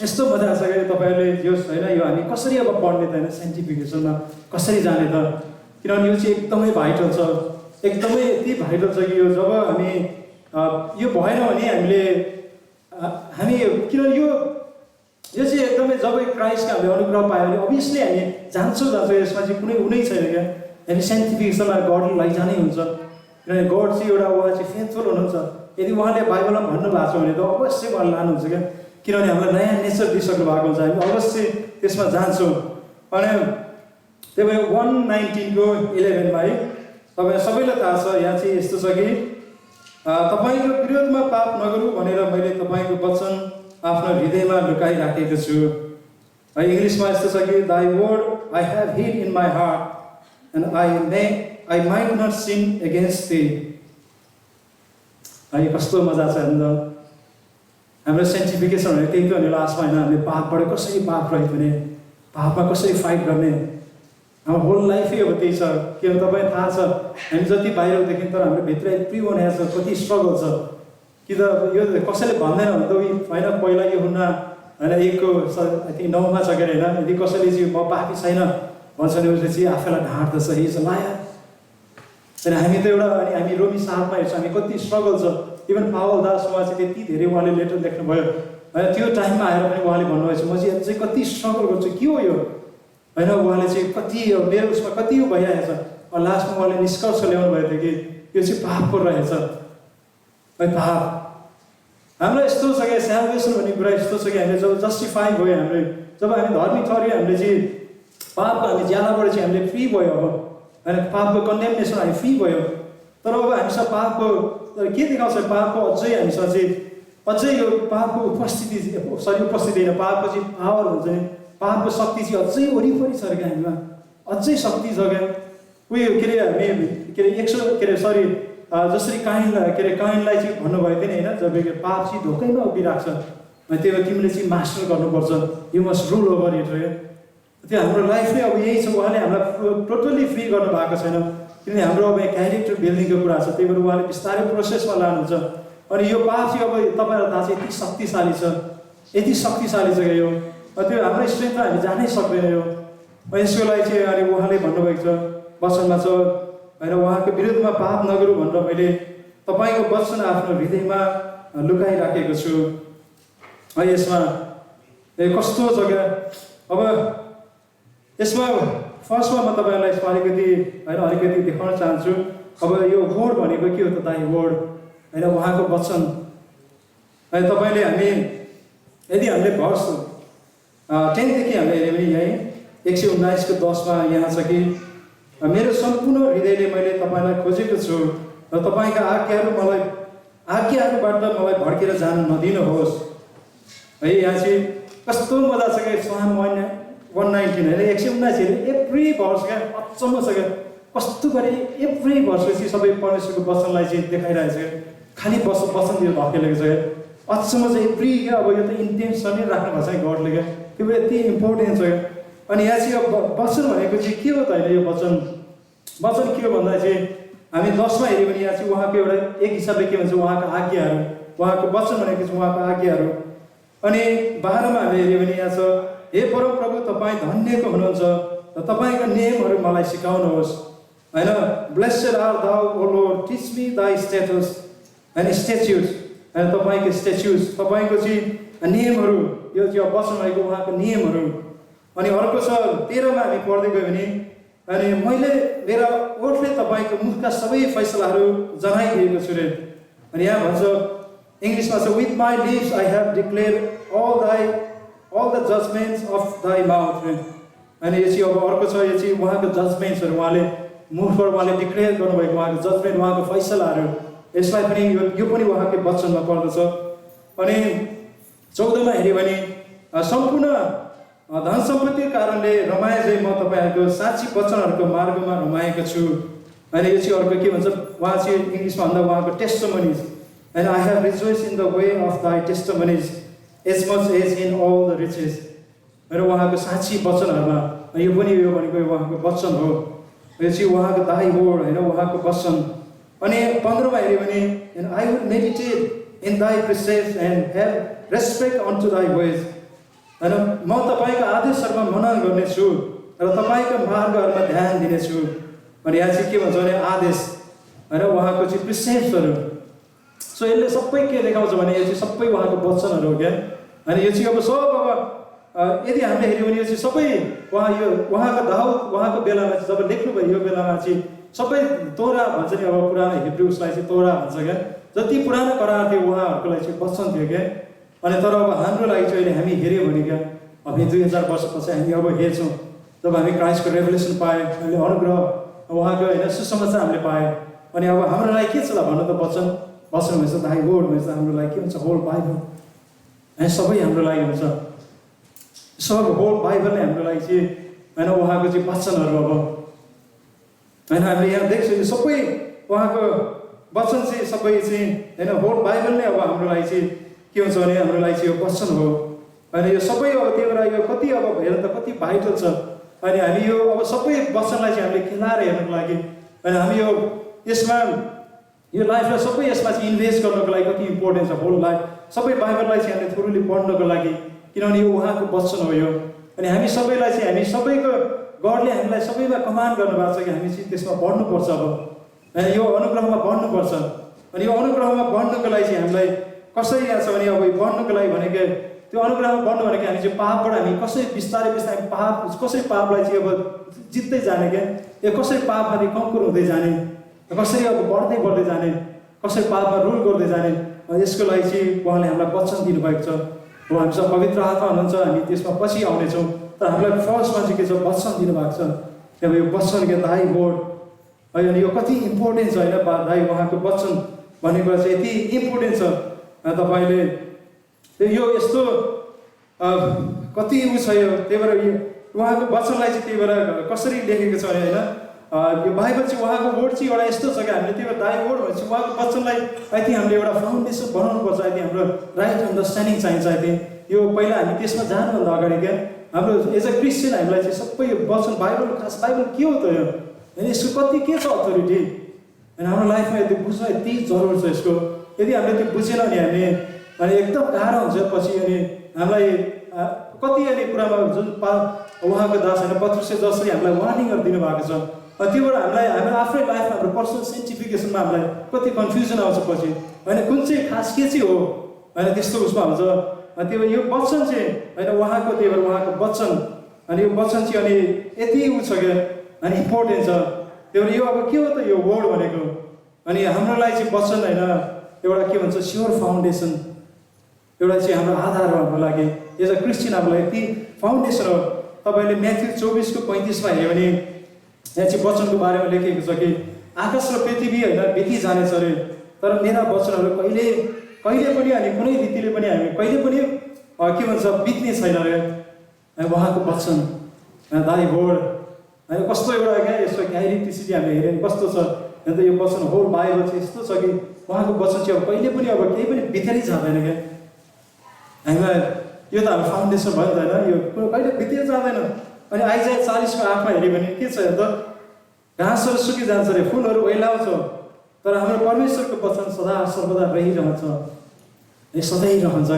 यस्तो मजा आउँछ कि तपाईँहरूले जो होइन यो हामी कसरी अब पढ्ने त होइन, साइन्टिफिकेसनमा कसरी जाने त, किनभने यो चाहिँ एकदमै भाइटल छ, एकदमै यति भाइटल छ कि यो जब हामी यो भएन भने हामी किनभने यो चाहिँ एकदमै जब क्राइस्टको हामीले अनुग्रह पायो भने अभियसली हामी जान्छौँ यसमा चाहिँ कुनै छैन क्या। हामी साइन्टिफिकेसनलाई गडले लैजानै हुन्छ, किनभने गड चाहिँ एउटा उहाँ चाहिँ फेथफुल हुनुहुन्छ। यदि उहाँले बाइबलमा भन्नुभएको छ भने त अवश्य उहाँले लानुहुन्छ क्या, किनभने हामीलाई नयाँ नेचर दिइसक्नु भएको हुन्छ, हामी अवश्य त्यसमा जान्छौँ। अनि त्यही भएर 119:11 है तपाईँ सबैलाई थाहा छ, यहाँ चाहिँ यस्तो छ कि तपाईँको विरोधमा पाप नगरौँ भनेर मैले तपाईँको वचन आफ्नो हृदयमा लुकाइराखेको छु। इङ्ग्लिसमा यस्तो छ कि thy word I have hid in my heart and I might not sin against thee. है कस्तो मजा छ अन्त हाम्रो साइन्टिफिकेसन भने त्यही त हो नि लास्टमा होइन, हामीले पापबाट कसरी पाप रहित हुने, पापमा कसरी फाइट गर्ने, हाम्रो होल लाइफै अब त्यही छ। किनभने तपाईँ थाहा छ हामी जति बाहिर देखि तर हाम्रो भित्र यति बनाएको छ, कति स्ट्रगल छ कि त यो कसैले भन्दैन भने त होइन पहिला यो हुन्न होइन 1:9 छ के होइन, यदि कसैले चाहिँ म पापी छैन भन्छ भने उसले चाहिँ आफैलाई ढाँट्दछ, हिज लायर। अनि हामी त एउटा अनि हामी रोमी 7 हेर्छौँ हामी कति स्ट्रगल छ। इभन पावल दास उहाँ चाहिँ त्यति धेरै उहाँले लेटर लेख्नुभयो होइन, त्यो टाइममा आएर पनि उहाँले भन्नुभएछ म चाहिँ अझै कति स्ट्रगल गर्छु, के हो यो होइन। उहाँले चाहिँ कति मेरो उसमा कति भइरहेछ, लास्टमा उहाँले निष्कर्ष ल्याउनु भएको थियो कि यो चाहिँ पापको रहेछ है। पाप हाम्रो यस्तो छ कि स्याल्भेसन भन्ने कुरा यस्तो छ कि हामीले जब जस्टिफाई भयो, हामीले जब हामी धर्मी ठहऱ्यो, हामीले चाहिँ पापको हामी ज्यादाबाट चाहिँ हामीले फ्री भयो अब होइन, पापको कन्डेमनेसन हामी फ्री भयो। तर अब हामीसँग पापको के देखाउँछ, पापको अझै हामीसँग चाहिँ अझै यो पापको उपस्थिति होइन, पापको चाहिँ पावर हुन्छ नि, पापको शक्ति चाहिँ अझै वरिपरि छ क्या हामीमा, अझै शक्ति छ क्या। उयो के अरे हामी के अरे जसरी काइनलाई चाहिँ भन्नुभएको थियो नि होइन, जब पाप चाहिँ ढोकैमा उभिरहेको छ, त्यही भएर तिमीले चाहिँ मास्टर गर्नुपर्छ, you must rule over it हो। त्यो हाम्रो लाइफ नै अब यही छ, उहाँले हामीलाई टोटल्ली फ्री गर्नु भएको छैन, किनभने हाम्रो अब क्यारेक्टर बिल्डिङको कुरा छ। त्यही भएर उहाँले बिस्तारै प्रोसेसमा लानुहुन्छ। अनि यो पाप चाहिँ अब तपाईँहरूलाई थाहा छ यति शक्तिशाली छ, यति शक्तिशाली छ क्या यो, त्यो हाम्रो स्ट्रेन्थमा हामी जानै सक्दैन यो। यसको लागि चाहिँ अनि उहाँले भन्नुभएको छ वचनमा छ होइन, उहाँको विरुद्धमा पाप नगरौँ भनेर मैले तपाईँको वचन आफ्नो हृदयमा लुकाइराखेको छु। यसमा कस्तो छ क्या। अब यसमा फर्स्टमा म तपाईँहरूलाई यसमा अलिकति देखाउन चाहन्छु। अब यो वर्ड भनेको के हो त, दाइ वर्ड होइन, उहाँको वचन। तपाईँले हामी यदि हामीले भर्स 10देखि हामीले हेऱ्यो भने यहीँ 119:10 यहाँ छ कि मेरो सम्पूर्ण हृदयले मैले तपाईँलाई खोजेको छु र तपाईँका आज्ञाहरू मलाई आज्ञाहरूबाट मलाई भड्केर जान नदिनुहोस्। है यहाँ चाहिँ कस्तो मजा छ क्या Psalm 119 होइन 119 एभ्री भर्स क्या अचम्म छ क्या कस्तो गरी एभ्री भर्स चाहिँ सबै परमेश्वरको वचनलाई चाहिँ देखाइरहेको छ क्या खालि वचनतिर धकेलेको छ क्या अचम्म चाहिँ एभ्री क्या अब यो त इन्टेन्सन नै राख्नु भएको छ गडले क्या त्यो यति इम्पोर्टेन्ट छ क्या। अनि यहाँ चाहिँ अब वचन भनेको चाहिँ के हो त होइन यो वचन के हो भन्दा चाहिँ हामी 10मा हेऱ्यो भने यहाँ चाहिँ उहाँको एउटा एक हिसाबले के भन्छ उहाँको आज्ञाहरू उहाँको वचन भनेको चाहिँ उहाँको आज्ञाहरू। अनि 12मा हामीले हेऱ्यो भने यहाँ छ हे परमप्रभु तपाईँ धन्यको हुनुहुन्छ र तपाईँका नियमहरू मलाई सिकाउनुहोस् होइन। Blessed are thou O Lord teach me thy status and statutes होइन तपाईँको स्ट्याच्युट्स तपाईँको चाहिँ नियमहरू यो चाहिँ वचन भनेको उहाँको नियमहरू। अनि अर्को छ 13मा हामी पढ्दै गयो भने अनि मैले मेरा ओठले तपाईँको मुखका सबै फैसलाहरू जनाइदिएको छु रे। अनि यहाँ भन्छ इङ्ग्लिसमा छ with my lips I have declare all the judgments of thy mouth। अनि यो चाहिँ अब अर्को छ यो चाहिँ उहाँको जजमेन्ट्सहरू उहाँले मुखबाट उहाँले डिक्लेयर गर्नुभएको उहाँको जजमेन्ट उहाँको फैसलाहरू यसलाई पनि यो पनि उहाँकै वचनमा पर्दछ। अनि 14मा हेऱ्यो भने सम्पूर्ण धन सम्पत्तिको कारणले रमाए चाहिँ म तपाईँहरूको साँच्ची वचनहरूको मार्गमा रमाएको छु। अनि यो चाहिँ अर्को के भन्छ उहाँ चाहिँ इङ्ग्लिसमा भन्दा उहाँको testimonies and I have rejoiced in the way of thy testimonies as much as in all the riches र उहाँको साँच्ची वचनहरूमा यो पनि यो भनेको उहाँको वचन हो यो चाहिँ उहाँको दाई वर्ड होइन उहाँको वचन। अनि 15मा हेऱ्यो भने and I would meditate in thy precepts and have respect unto thy ways होइन म तपाईँको आदेशहरूमा मनन गर्नेछु र तपाईँको मार्गहरूमा ध्यान दिनेछु। अनि यहाँ चाहिँ के भन्छ भने आदेश होइन उहाँको चाहिँ प्रिसेप्ट्सहरू सो यसले सबै के देखाउँछ भने यो चाहिँ सबै उहाँको वचनहरू हो क्या। अनि यो चाहिँ अब सब अब यदि हामीले हेऱ्यौँ भने यो चाहिँ सबै उहाँको दाउद उहाँको बेलामा चाहिँ जब लेख्नुभयो यो बेलामा चाहिँ सबै तोरा भन्छ नि अब पुरानो हिब्रुसलाई चाहिँ तोरा भन्छ क्या जति पुरानो करार थियो उहाँहरूको लागि चाहिँ वचन थियो क्या। अनि तर अब हाम्रो लागि चाहिँ अहिले हामी हेऱ्यौँ भने क्या अब 2000 वर्षपछि हामी अब हेर्छौँ जब हामी क्राइस्टको रेभोल्युसन पायौँ हामीले अनुग्रह उहाँको होइन सुसमाचार हामीले पायौँ। अनि अब हाम्रो लागि के छ त भन्नु त वचन हुन्छ दाई वर्ड हुन्छ हाम्रो लागि के हुन्छ होल बाइबल होइन सबै हाम्रो लागि हुन्छ सब होल बाइबल नै हाम्रो लागि चाहिँ होइन उहाँको चाहिँ वचनहरू अब होइन हामीले यहाँ देख्छौँ यो सबै उहाँको वचन चाहिँ सबै चाहिँ होइन होल बाइबल नै अब हाम्रो लागि चाहिँ के हुन्छ भने हाम्रो लागि चाहिँ यो वचन हो। अनि यो सबै अब त्यही भएर यो कति अब हेर त कति भाइटल छ। अनि हामी यो अब सबै वचनलाई चाहिँ हामीले खेलाएर हेर्नुको लागि अनि हामी यो यसमा यो लाइफलाई सबै यसमा चाहिँ इन्भेस्ट गर्नको लागि कति इम्पोर्टेन्ट छ होल लाइफ सबै बाइबललाई चाहिँ हामीले थोरली पढ्नको लागि किनभने यो उहाँको वचन हो यो। अनि हामी सबैलाई चाहिँ हामी सबैको गडले हामीलाई सबैमा कमान्ड गर्नुभएको छ कि हामी चाहिँ त्यसमा बढ्नुपर्छ अब अनि यो अनुग्रहमा बढ्नुपर्छ। अनि यो अनुग्रहमा बढ्नुको लागि चाहिँ हामीलाई कसरी यहाँ छ भने अब बढ्नुको लागि भनेको त्यो अनुग्रहमा बढ्नु भनेको हामी चाहिँ पापबाट हामी कसरी बिस्तारै कसरी पापलाई चाहिँ अब जित्दै जाने क्या यो कसरी पापमाथि कङ्कुर हुँदै जाने कसरी अब बढ्दै जाने कसरी पापमा रुल गर्दै जाने यसको लागि चाहिँ उहाँले हामीलाई वचन दिनुभएको छ। अब हामीसँग पवित्र आत्मा हुनुहुन्छ हामी त्यसमा पछि आउनेछौँ तर हामीलाई फर्स्टमा चाहिँ के छ वचन दिनुभएको छ। अब यो वचन के दाई वर्ड है अनि यो कति इम्पोर्टेन्ट छ होइन दाई उहाँको वचन भनेको चाहिँ यति इम्पोर्टेन्ट छ। तपाईँले यो यस्तो कति उ छ यो त्यही भएर उहाँको वचनलाई चाहिँ त्यही भएर कसरी लेखेको छ भने होइन यो बाइबल चाहिँ उहाँको वर्ड चाहिँ एउटा यस्तो छ कि हामीले त्यही भएर दाई वर्ड भनेपछि उहाँको वचनलाई आई थिङ्क हामीले एउटा फाउन्डेसन बनाउनुपर्छ। आई थिङ्क हाम्रो राइट अन्डरस्ट्यान्डिङ चाहिन्छ। आई थिङ्क यो पहिला हामी त्यसमा जानुभन्दा अगाडि क्या हाम्रो एज अ क्रिस्चियन हामीलाई चाहिँ सबै यो वचन बाइबल खास बाइबल के हो त यो होइन यसको कति के छ अथोरिटी होइन हाम्रो लाइफमा यति बुझ्न यति जरुर छ यसको। यदि हामीले त्यो बुझेन भने हामी अनि एकदम गाह्रो हुन्छ पछि अनि हामीलाई कति अनि कुरामा जुन उहाँको दास होइन पत्रुसले जसरी हामीलाई वार्निङहरू दिनुभएको छ त्यो भएर हामीलाई हाम्रो आफ्नै लाइफमा हाम्रो पर्सनल सेन्टिफिकेसनमा हामीलाई कति कन्फ्युजन आउँछ पछि होइन कुन चाहिँ खास के चाहिँ हो होइन त्यस्तो उसमा हुन्छ। त्यही भएर यो वचन चाहिँ होइन उहाँको त्यही भएर उहाँको वचन अनि यो वचन चाहिँ अनि यति उ छ क्या अनि इम्पोर्टेन्ट छ। त्यही भएर यो अब के हो त यो वर्ड भनेको अनि हाम्रो लागि चाहिँ वचन होइन एउटा के भन्छ स्योर फाउन्डेसन एउटा चाहिँ हाम्रो आधार हो हाम्रो लागि एज अ क्रिस्चियन हाम्रो लागि यति फाउन्डेसन हो। तपाईँले म्याथ्यु 24:35 हेऱ्यो भने यहाँ चाहिँ वचनको बारेमा लेखेको छ कि आकाश र पृथ्वी होइन बिति जानेछ अरे तर मेरा वचनहरू कहिले कहिले पनि अनि कुनै रीतिले पनि हामी कहिले पनि के भन्छ बित्ने छैन अरे उहाँको वचन दाइ होड कस्तो एउटा क्या यसो ग्यारेन्टिसिटी हामीले हेऱ्यौँ कस्तो छ अन्त यो वचन होल बाइबल चाहिँ यस्तो छ कि उहाँको वचन चाहिँ अब कहिले पनि अब केही पनि बितेरै जाँदैन क्या हामीलाई यो त हाम्रो फाउन्डेसन भयो नि त होइन यो कहिले बितेर जाँदैन अनि आइजाय 40:8 हेऱ्यो भने के छ त घाँसहरू सुकिजान्छ अरे फुलहरू ओइलाउँछ तर हाम्रो परमेश्वरको वचन सदा सर्वदा रहिरहन्छ सधैँ रहन्छ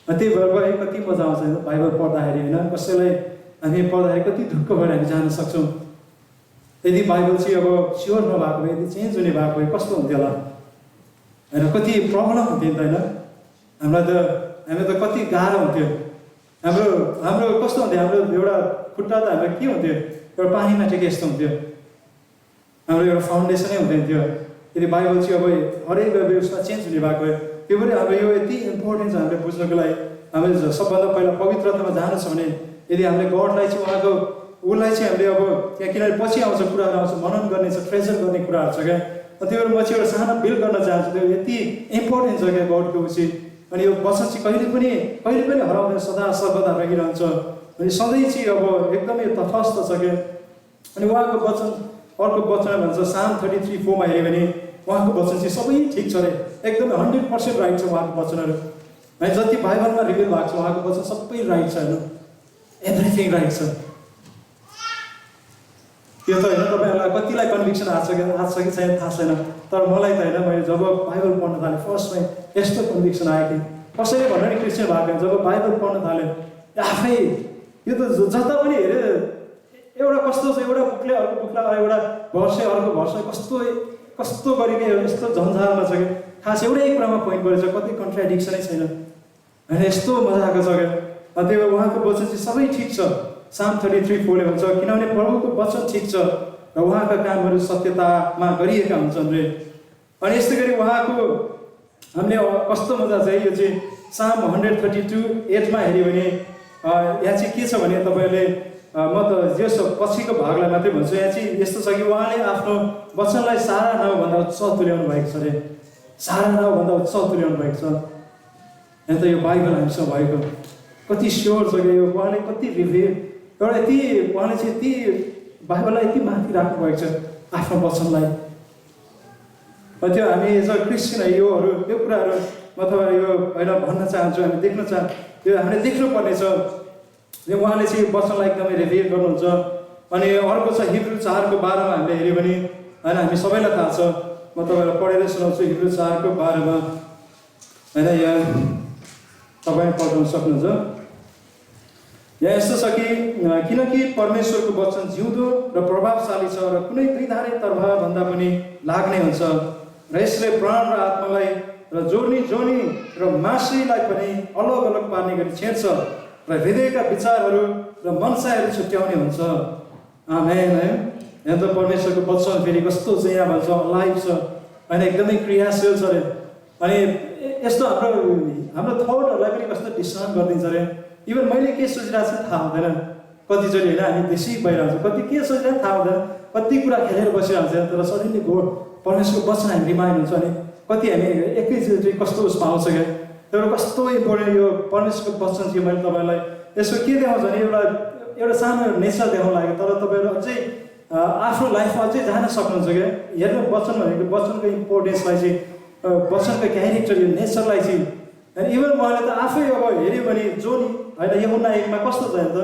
त्यही भएर कति मजा आउँछ बाइबल पढ्दाखेरि होइन कसैलाई हामी पढ्दाखेरि कति ढुक्क भएर हामी जान सक्छौँ यदि बाइबल चाहिँ अब स्योर नभएको भए यदि चेन्ज हुने भएको भए कस्तो हुन्थ्यो होला होइन कति प्रब्लम हुन्थ्यो नि त होइन हामीलाई त कति गाह्रो हुन्थ्यो हाम्रो कस्तो हुन्थ्यो हाम्रो एउटा खुट्टा त हाम्रो के हुन्थ्यो एउटा पानीमा टेके यस्तो हुन्थ्यो हाम्रो एउटा फाउन्डेसनै हुँदैन थियो यदि बाइबल चाहिँ अब हरेक व्यवस्था चेन्ज हुने भएको भए त्यो पनि अब यो यति इम्पोर्टेन्ट छ हामीले बुझ्नको लागि हामीले सबभन्दा पहिला पवित्रतामा जानु छ भने यदि हामीले गडलाई चाहिँ उहाँको उसलाई चाहिँ हामीले अब त्यहाँ किनभने पछि आउँछ कुराहरू आउँछ मनन गर्ने छ ट्रेजर गर्ने कुराहरू छ क्या त्यही भएर म चाहिँ एउटा सानो बिल गर्न चाहन्छु त्यो यति इम्पोर्टेन्ट छ क्या गडको उसी अनि यो वचन चाहिँ कहिले पनि हराउँदैन सदा सर्वदा रहिरहन्छ अनि सधैँ चाहिँ अब एकदमै तटस्थ छ क्या अनि उहाँको वचन अर्को वचन भन्छ साम 33:4 हेऱ्यो भने उहाँको वचन चाहिँ सबै ठिक छ अरे एकदमै 100% राइट छ उहाँको वचनहरू है जति बाइबलमा रिभिल भएको छ उहाँको वचन सबै राइट छ होइन एभ्रिथिङ राइट छ त्यो त होइन तपाईँहरूलाई कतिलाई कन्भिक्सन आएको छ कि छैन थाहा छैन तर मलाई त होइन मैले जब बाइबल पढ्न थालेँ फर्स्टमै यस्तो कन्भिक्सन आयो कि कसैले भन्नु नि क्रिस्चियन भएको जब बाइबल पढ्न थाल्यो आफै यो त जता पनि हेऱ्यो एउटा कस्तो छ एउटा बुकले अर्को बुकलाई एउटा अर्को भर्स कस्तो गरेको यस्तो झन्झारमा छ कि खास एउटै कुरामा पोइन्ट गरेछ कति कन्ट्राडिक्सनै छैन होइन यस्तो मजाको छ क्या त्यो उहाँको वचन चाहिँ सबै ठिक छ साम 33:4 भन्छ किनभने प्रभुको वचन ठिक छ र उहाँका कामहरू सत्यतामा गरिएका हुन्छन् रे अनि यस्तै गरी उहाँको हामीले कस्तो मजा छ यो चाहिँ साम 132:8 हेऱ्यो भने यहाँ चाहिँ के छ भने तपाईँहरूले म त जस पछिको भागलाई मात्रै भन्छु यहाँ चाहिँ यस्तो छ कि उहाँले आफ्नो वचनलाई सारा नाउँभन्दा उत्सव तुल्याउनु भएको छ अरे सारा नाउँभन्दा उत्सव तुल्याउनु भएको छ यहाँ त यो बाइबल हामीसँग भएको कति स्योर छ कि यो उहाँले कति रिभेल एउटा यति उहाँले चाहिँ यति बाइबललाई यति माथि राख्नु भएको छ आफ्नो वचनलाई त्यो हामी एज अ क्रिस्चियन योहरू यो कुराहरू म तपाईँलाई यो होइन भन्न चाहन्छु हामी देख्न यो हामीले देख्नुपर्ने छ यो उहाँले चाहिँ वचनलाई एकदमै रिभिल गर्नुहुन्छ अनि अर्को छ हिब्रू 4:12 हामीले हेऱ्यो भने होइन हामी सबैलाई थाहा छ म तपाईँलाई पढेर सुनाउँछु हिब्रू 4:12 होइन यहाँ तपाईँ पढ्न सक्नुहुन्छ यहाँ यस्तो छ कि किनकि परमेश्वरको वचन जिउँदो र प्रभावशाली छ र कुनै दुईधारे तर्फभन्दा पनि लाग्ने हुन्छ र यसले प्राण र आत्मालाई र जोड्नी र मासुलाई पनि अलग अलग पार्ने गरी छेड्छ र हृदयका विचारहरू र मनसायहरू छुट्याउने हुन्छ आमेन है यहाँ त परमेश्वरको वचन फेरि कस्तो छ यहाँ भन्छ लाइफ छ होइन एकदमै क्रियाशील छ अरे अनि यस्तो हाम्रो थटहरूलाई पनि कस्तो डिस्टर्ब गरिदिन्छ अरे इभन मैले के सोचिरहेको छु थाहा हुँदैन कतिचोटि होइन हामी बेसी भइरहन्छ कति के सोचिरहेको थाहा हुँदैन कति कुरा खेलेर बसिरहन्छ तर सडनली परमेश्वरको वचन हामी रिमाइन्ड हुन्छ अनि कति हामी एकैचोटि कस्तो उसमा आउँछ क्या तर कस्तो इम्पोर्टेन्ट यो परमेश्वरको वचन चाहिँ मैले तपाईँलाई यसको के देखाउँछ भने एउटा सानो नेचर देखाउनु लाग्यो तर तपाईँहरू अझै आफ्नो लाइफमा अझै जान सक्नुहुन्छ क्या हेर्नु वचन भनेको वचनको इम्पोर्टेन्सलाई चाहिँ वचनको क्यारेक्टर यो नेचरलाई चाहिँ अनि इभन उहाँले त आफै अब हेऱ्यो भने जो नि होइन यूहन्ना 1 कस्तो छ त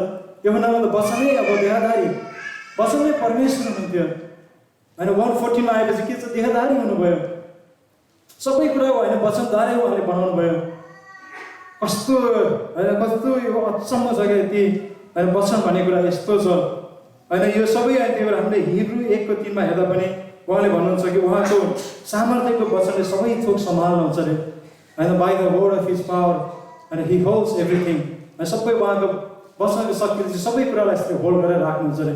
यूहन्नामा त वचनै अब देहधारी वचनै परमेश्वर हुनुहुन्थ्यो होइन 1:14 आएपछि के छ देहधारी हुनुभयो सबै कुरा होइन वचनद्वारै उहाँले बनाउनु भयो कस्तो होइन कस्तो यो अचम्म छ क्या यति होइन वचन भन्ने कुरा यस्तो छ होइन यो सबै त्यही भएर हामीले हिब्रू 1:3 हेर्दा पनि उहाँले भन्नुहुन्छ कि उहाँको सामर्थ्यको वचनले सबै थोक सम्हाल्नुहुन्छ अरे होइन by the word of his power and he holds everything सबै उहाँको वचनको शक्तिले चाहिँ सबै कुरालाई यस्तो होल्ड गरेर राख्नुहुन्छ अरे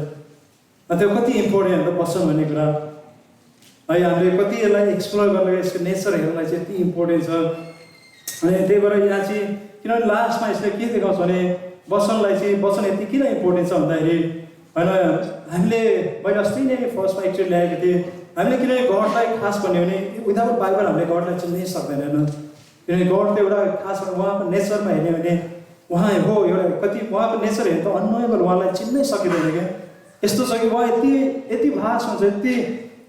अनि त्यो कति इम्पोर्टेन्ट हो वचन भन्ने कुरा है हामीले कति यसलाई एक्सप्लोर गरेर यसको नेचर हेर्नलाई चाहिँ यति इम्पोर्टेन्ट छ अनि त्यही भएर यहाँ चाहिँ किनभने लास्टमा यसले के देखाउँछ भने वचनलाई चाहिँ वचन यति किन इम्पोर्टेन्ट छ भन्दाखेरि होइन हामीले मैले अस्ति नै फर्स्टमा एकचोटि ल्याएको थिएँ हामीले किनभने गडलाई खास भन्यो भने विदाउट बाइबल हामीले गडलाई चिन्नै सक्दैनौँ। किनभने गड त एउटा खास उहाँको नेचरमा हेर्ने भने उहाँ हो एउटा कति उहाँको नेचर हेर्नु त अननोएबल, उहाँलाई चिन्नै सकिँदैन क्या। यस्तो छ कि उहाँ यति भाष हुन्छ,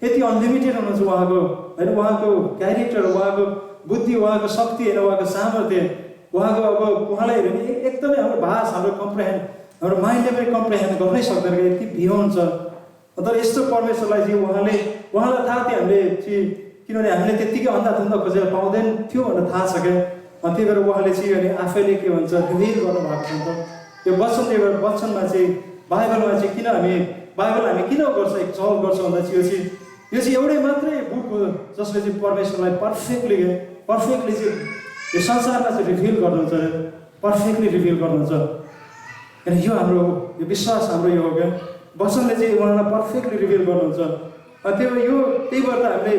यति अनलिमिटेड हुनुहुन्छ उहाँको होइन। उहाँको क्यारेक्टर, उहाँको बुद्धि, उहाँको शक्ति होइन, उहाँको सामर्थ्य, उहाँको अब उहाँलाई हेऱ्यो भने एकदमै हाम्रो भाष, हाम्रो कम्प्रेहेन्ड, हाम्रो माइन्डले पनि कम्प्रेहेन्ड गर्नै सक्दैन क्या, यति बियोन्ड छ। तर यस्तो परमेश्वरलाई चाहिँ उहाँलाई थाहा थियो हामीले चाहिँ, किनभने हामीले त्यत्तिकै अन्धाधुन्दा खोजेर पाउँदैन थियो भनेर थाहा छ क्या। त्यही भएर उहाँले चाहिँ अनि आफैले के भन्छ रिभिल गर्नुभएको छ नि त यो वचन। त्यही भएर वचनमा चाहिँ बाइबलमा चाहिँ किन बाइबल हामी किन गर्छ एक्सल्ट गर्छ भन्दा चाहिँ यो चाहिँ एउटै मात्रै बुक हो जसले चाहिँ परमेश्वरलाई पर्फेक्टली चाहिँ यो संसारमा चाहिँ रिभिल गर्नुहुन्छ, पर्फेक्टली रिभिल गर्नुहुन्छ। किन यो हाम्रो यो विश्वास हाम्रो यो हो क्या, वचनले चाहिँ उहाँलाई पर्फेक्टली रिभिल गर्नुहुन्छ। त्यही भएर त हामीले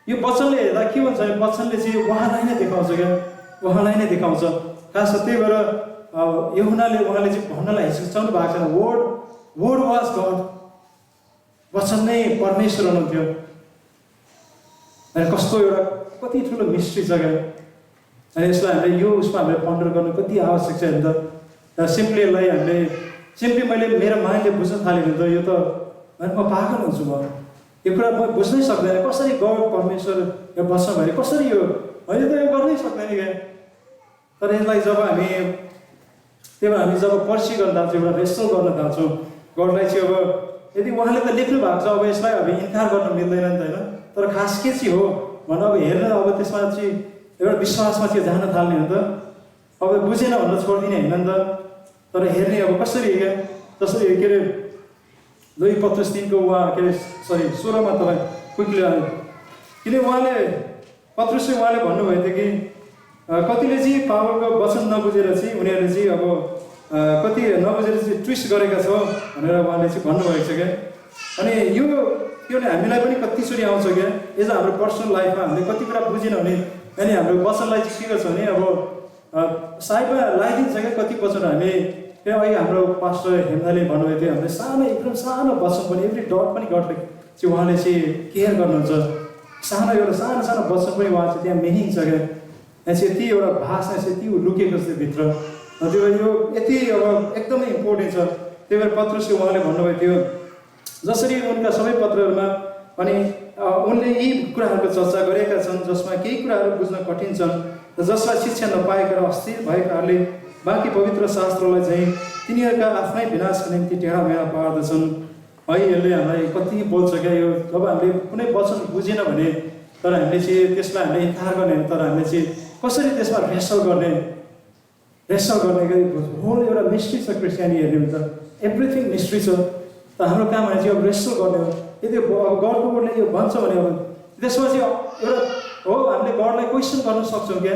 यो वचनले हेर्दा के भन्छ भने वचनले चाहिँ उहाँलाई नै देखाउँछ क्या, उहाँलाई नै देखाउँछ खास। त्यही भएर यूहन्नाले उहाँले चाहिँ भन्नलाई हिचकिचाउनु भएको छैन, वर्ड वाज गड, वचन नै परमेश्वर हुनुहुन्थ्यो। अनि कस्तो एउटा कति ठुलो मिस्ट्री छ क्या। अनि यसलाई हामीले यो उसमा हामीले पन्डर गर्नु कति आवश्यक छ नि त। सिम्पली यसलाई मैले मेरो माइन्डले बुझ्न थालेँ भने त यो त म पागल हुन्छु। म यो कुरा म बुझ्नै सक्दैन कसरी गड परमेश्वर यो वचन भने कसरी यो होइन त यो गर्नै सक्दैन क्या। तर यसलाई जब हामी जब पर्सी गर्न थाल्छौँ, एउटा रेसल गर्न थाल्छौँ गडलाई चाहिँ, अब यदि उहाँले त लेख्नु भएको छ अब यसलाई अब इन्कार गर्न मिल्दैन नि त होइन। तर खास के चाहिँ हो भने अब हेर्न अब त्यसमा चाहिँ एउटा विश्वासमा चाहिँ जान थाल्ने हो नि त। अब बुझेन भनेर छोडिदिने होइन नि त, तर हेर्ने अब कसरी क्या। जसरी के अरे 2 पत्रुस 3 को 16मा तपाईँ क्विकली आयो। किन उहाँले भन्नुभएको थियो कि कतिले चाहिँ पावलको वचन नबुझेर चाहिँ उनीहरूले चाहिँ अब कति नबुझेर चाहिँ ट्विस्ट गरेका छ भनेर उहाँले चाहिँ भन्नुभएको छ क्या। अनि यो हामीलाई पनि कतिचोटि आउँछ क्या, एज हाम्रो पर्सनल लाइफमा हामीले कति कुरा बुझेन भने अनि हाम्रो वचनलाई चाहिँ के गर्छ भने अब साइडमा लगाइदिन्छ क्या कति वचन। हामी अहिले हाम्रो पास्टर हेमदाले भन्नुभएको थियो हामीले एकदम सानो वचन पनि एभ्री डट पनि गडले चाहिँ उहाँले चाहिँ केयर गर्नुहुन्छ। सानो वचन पनि उहाँ चाहिँ त्यहाँ मिनिङ छ क्या। यहाँ चाहिँ यति एउटा भाषा चाहिँ यति लुकेको छ भित्र। त्यो भएर यो यति अब एकदमै इम्पोर्टेन्ट छ। त्यही भएर पत्रुसले उहाँले भन्नुभएको थियो जसरी उनका सबै पत्रहरूमा अनि उनले यी कुराहरूको चर्चा गरेका छन् जसमा केही कुराहरू बुझ्न कठिन छन् र जसलाई शिक्षा नपाएका र अस्थिर भएकाहरूले बाँकी पवित्र शास्त्रलाई चाहिँ तिनीहरूका आफ्नै विनाशको निम्ति टेढामेढा पार्दछन्। है यसले हामीलाई कति बोल्छ क्या। यो जब हामीले कुनै वचन बुझेन भने तर हामीले चाहिँ त्यसलाई हामीले इन्कार गर्ने, तर हामीले चाहिँ कसरी त्यसमा रेसल गर्ने होल एउटा मिस्ट्री छ क्रिस्चियनिटी हेर्ने भने त एभ्रिथिङ मिस्ट्री छ। त हाम्रो काम भने चाहिँ अब रेसल गर्ने हो। यदि गडको वर्डले यो भन्छ भने अब त्यसमा चाहिँ एउटा हो हामीले गडलाई क्वेसन गर्न सक्छौँ क्या,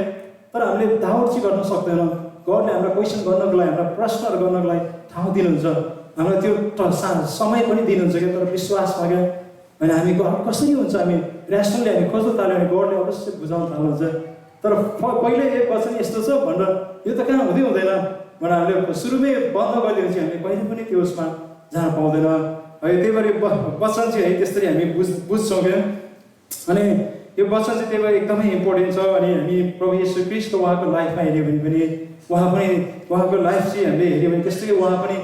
तर हामीले डाउट चाहिँ गर्न सक्दैनौँ। गडले हामीलाई क्वेसन गर्नको लागि, हाम्रा प्रश्नहरू गर्नको लागि ठाउँ दिनुहुन्छ, हामीलाई त्यो समय पनि दिनुहुन्छ क्या। तर विश्वासमा क्या होइन हामी कसरी हुन्छ हामी ऱ्यासनली हामी खोज्न थाल्यो भने गडले अवश्य बुझाउन थाल्नुहुन्छ। तर पहिले एक वचन यस्तो छ भनेर यो त कहाँ हुँदैन भनेर हामीले सुरुमै बन्द गरिदियो भने चाहिँ हामी कहिले पनि त्यो उसमा जान पाउँदैन है। त्यही भएर वचन चाहिँ है त्यसरी हामी बुझ्छौँ क्या। अनि यो वचन चाहिँ त्यही भएर एकदमै इम्पोर्टेन्ट छ। अनि हामी प्रभु येशू ख्रीष्टको उहाँको लाइफमा हेऱ्यो भने पनि उहाँको लाइफ चाहिँ हामीले हेऱ्यो भने त्यस्तै उहाँ पनि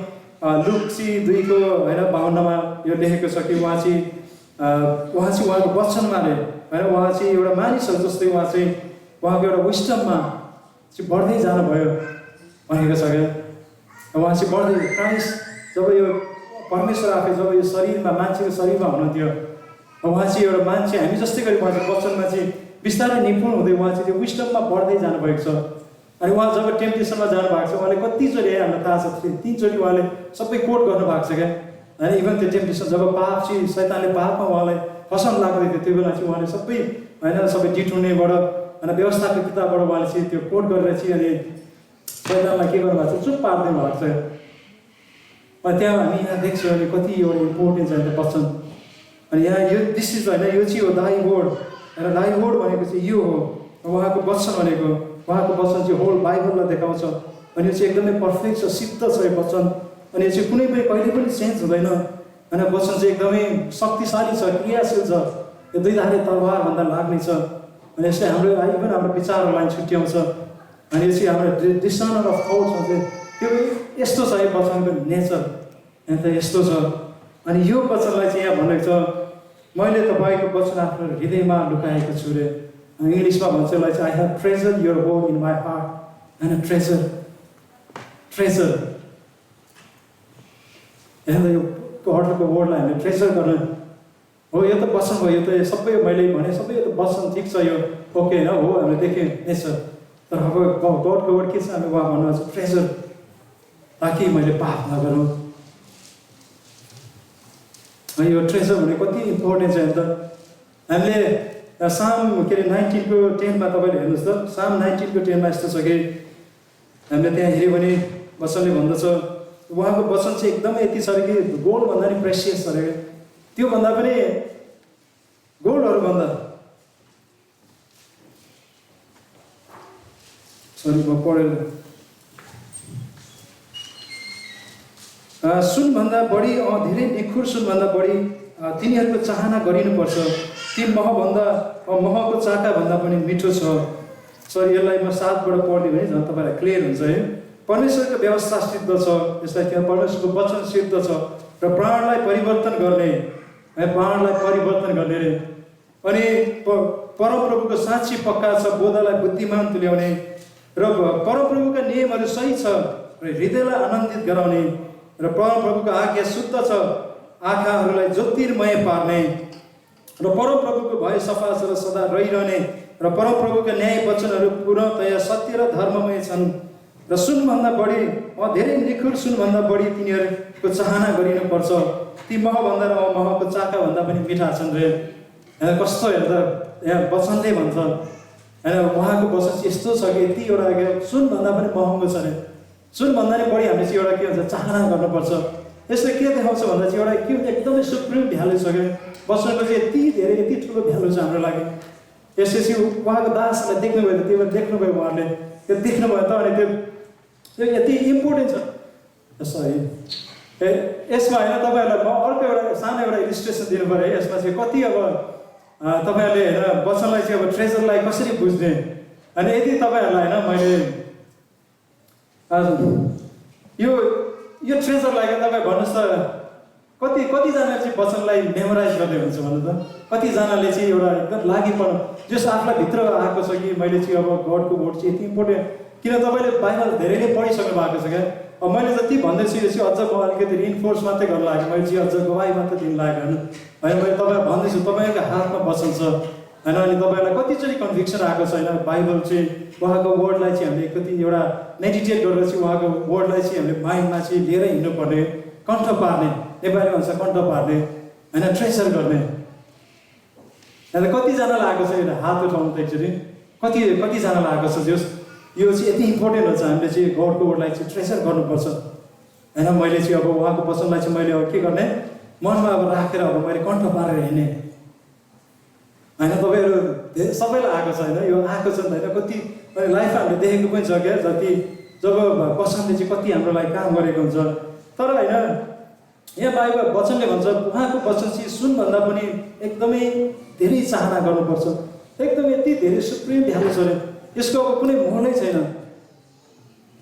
लुक चाहिँ 2 को 52मा यो लेखेको छ कि उहाँ चाहिँ उहाँको वचनमा होइन उहाँ चाहिँ एउटा मानिसहरू जस्तै उहाँ चाहिँ उहाँको एउटा विस्डममा चाहिँ बढ्दै जानुभयो भनेको छ क्या। उहाँ चाहिँ बढ्दै क्राइस्ट जब यो परमेश्वर आफै जब यो शरीरमा मान्छेको शरीरमा हुनुहुन्थ्यो उहाँ चाहिँ एउटा मान्छे हामी जस्तै गरी उहाँ चाहिँ वचनमा चाहिँ बिस्तारै निपुण हुँदै उहाँ चाहिँ त्यो विस्डममा बढ्दै जानुभएको छ। अनि उहाँ जब टेम्पटेसनमा जानुभएको छ उहाँले कतिचोटि हामीलाई थाहा छ 3 चोटि उहाँले सबै कोट गर्नुभएको छ क्या। होइन इभन त्यो टेम्पटेसन जब पाप चाहिँ शैतानले पापमा उहाँलाई फसाउन लाग्दै थियो त्यो बेला चाहिँ उहाँले सबै डिटुनेबाट अनि व्यवस्थाको किताबबाट उहाँले चाहिँ त्यो कोट गरेर चाहिँ अनि शैतानलाई के गर्नुभएको छ चुप पार्दिनु भएको छ। अनि त्यहाँ हामी यहाँ देख्छौँ अनि कति यो इम्पोर्टेन्ट छ त्यो वचन। अनि यहाँ यो दिस इज होइन यो चाहिँ हो दाइ वर्ड होइन। दाइ वर्ड भनेको चाहिँ यो हो उहाँको वचन भनेको। उहाँको वचन चाहिँ होल बाइबललाई देखाउँछ अनि यो चाहिँ एकदमै पर्फेक्ट छ, सिद्ध छ यो वचन। अनि यो चाहिँ कुनै पनि कहिले पनि चेन्ज हुँदैन। होइन वचन चाहिँ एकदमै शक्तिशाली छ, क्रियाशील छ, यो दुई धारे तलवारभन्दा लाग्ने छ। अनि यसले हाम्रो इभन हाम्रो विचारहरूलाई छुट्याउँछ। अनि यो चाहिँ हाम्रो डिसर्नर अफ थट्स भन्छ, त्यो यस्तो छ यो वचनको नेचर, यहाँ त यस्तो छ। अनि यो वचनलाई चाहिँ यहाँ भनेको छ, मैले तपाईँको वचन आफ्नो हृदयमा लुकाएको छु रे। इङ्ग्लिसमा भन्छ यसलाई चाहिँ, I have treasure your word in my heart. होइन ट्रेजर, ट्रेजर यहाँ त यो गडको वर्डलाई हामीले ट्रेजर गर्न हो। यो त वचन भयो, यो त सबै मैले भने सबै यो त वचन ठिक छ, यो ओके होइन हो, हामीले देख्यौँ नेचर। तर अब गडको वर्ड के छ, हामी उहाँ भन्नुहुन्छ ट्रेजर, ताकि मैले पाप नगरौँ। यो ट्रेजर भने कति इम्पोर्टेन्ट छ नि त। हामीले साम 19:10 तपाईँले हेर्नुहोस् त, साम 19:10 यस्तो छ कि हामीले त्यहाँ हेऱ्यो भने वचनले भन्दछ, उहाँको वचन चाहिँ एकदमै यति छ कि गोल्डभन्दा नि प्रेसियस छ अरे, त्योभन्दा पनि गोल्डहरूभन्दा, सरी म पढेर, सुनभन्दा बढी धेरै निखुर सुनभन्दा बढी तिनीहरूको चाहना गरिनुपर्छ, ती महको चाकाभन्दा पनि मिठो छ। सरी यसलाई म 7बाट पढ्दिएँ भने झन् तपाईँलाई क्लियर हुन्छ है। परमेश्वरको व्यवस्था सिद्ध छ, यसलाई त्यहाँ परमेश्वरको वचन सिद्ध छ र प्राणलाई परिवर्तन गर्ने, प्राणलाई परिवर्तन गर्ने रे। अनि परमप्रभुको साँच्ची पक्का छ, बोधालाई बुद्धिमान तुल्याउने, र परमप्रभुका नियमहरू सही छ र हृदयलाई आनन्दित गराउने, र परमप्रभुको आज्ञा शुद्ध छ, आँखाहरूलाई ज्योतिर्मय पार्ने, र परमप्रभुको भय सफा छ र सदा रहिरहने, र परमप्रभुका न्याय वचनहरू पूर्णतया सत्य र धर्ममय छन्, र सुनभन्दा बढी धेरै निखुर सुनभन्दा बढी तिनीहरूको चाहना गरिनुपर्छ, ती महभन्दा र महको चाकाभन्दा पनि मिठा छन् रे। कस्तो हेर्दा यहाँ वचनले भन्छ होइन, उहाँको वचन चाहिँ यस्तो छ कि यति एउटा सुनभन्दा पनि महँगो छ अरे, सुनभन्दा नि बढी हामीले चाहिँ एउटा के भन्छ चाहना गर्नुपर्छ। यसले के देखाउँछ भन्दा चाहिँ एउटा के एकदमै सुप्रिम भ्यालु छ क्या, वचनको चाहिँ यति धेरै यति ठुलो भ्यालु छ हाम्रो लागि। यसले चाहिँ उहाँको दासलाई देख्नुभयो त, त्यो देख्नुभयो उहाँहरूले, त्यो देख्नुभयो त, अनि त्यो यति इम्पोर्टेन्ट छ। सरी यसमा होइन तपाईँहरूलाई म अर्को एउटा सानो एउटा इलिस्ट्रेसन दिनु पऱ्यो है। यसमा चाहिँ कति अब तपाईँहरूले होइन वचनलाई चाहिँ अब ट्रेजरलाई कसरी बुझ्ने, अनि यदि तपाईँहरूलाई होइन मैले यो ट्रेजरलाई तपाईँ भन्नुहोस् त, कतिजनाले चाहिँ वचनलाई मेमोराइज गर्ने हुन्छ भन्नु त, कतिजनाले चाहिँ एउटा एकदम लागिपर्नु जस आफूलाई भित्र आएको छ कि मैले चाहिँ अब गडको वर्ड चाहिँ यति इम्पोर्टेन्ट, किन तपाईँले बाइबल धेरै नै पढिसक्नु भएको छ क्या। अब मैले जति भन्दैछु यो चाहिँ अझ म अलिकति रिइन्फोर्स मात्रै गर्न लाग्यो, मैले चाहिँ अझ गवाई मात्रै दिन लाग्यो होइन। मैले तपाईँलाई भन्दैछु, तपाईँको हातमा वचन छ होइन, अनि तपाईँलाई कतिचोटि कन्भिक्सन आएको छ होइन, बाइबल चाहिँ उहाँको वर्डलाई चाहिँ हामीले कति एउटा मेडिटेट गरेर चाहिँ उहाँको वर्डलाई चाहिँ हामीले माइन्डमा चाहिँ लिएर हिँड्नुपर्ने, कण्ठ पार्ने, नेपाली भाषा कण्ठ पार्ने होइन, ट्रेसर गर्ने। अन्त कतिजनालाई आएको छ एउटा हात उठाउनु त एकचोटि, कतिजनालाई आएको छ जस यो चाहिँ यति इम्पोर्टेन्ट हुन्छ, हामीले चाहिँ गडको वर्डलाई चाहिँ ट्रेसर गर्नुपर्छ होइन। मैले चाहिँ अब उहाँको वचनलाई चाहिँ मैले अब के गर्ने, मनमा अब राखेर अब मैले कण्ठ पारेर हिँड्ने होइन। तपाईँहरू सबैलाई आएको छ होइन, यो आएको छ नि होइन, कति लाइफमा हामीले देखेको पनि छ क्या, जति जब वचनले चाहिँ कति हाम्रो लागि काम गरेको हुन्छ। तर होइन यहाँ बाइबल वचनले भन्छ उहाँको वचन चाहिँ सुनभन्दा पनि एकदमै धेरै चाहना गर्नुपर्छ, एकदम यति धेरै सुप्रिम भ्यालु छ अरे, यसको अब कुनै मोलै छैन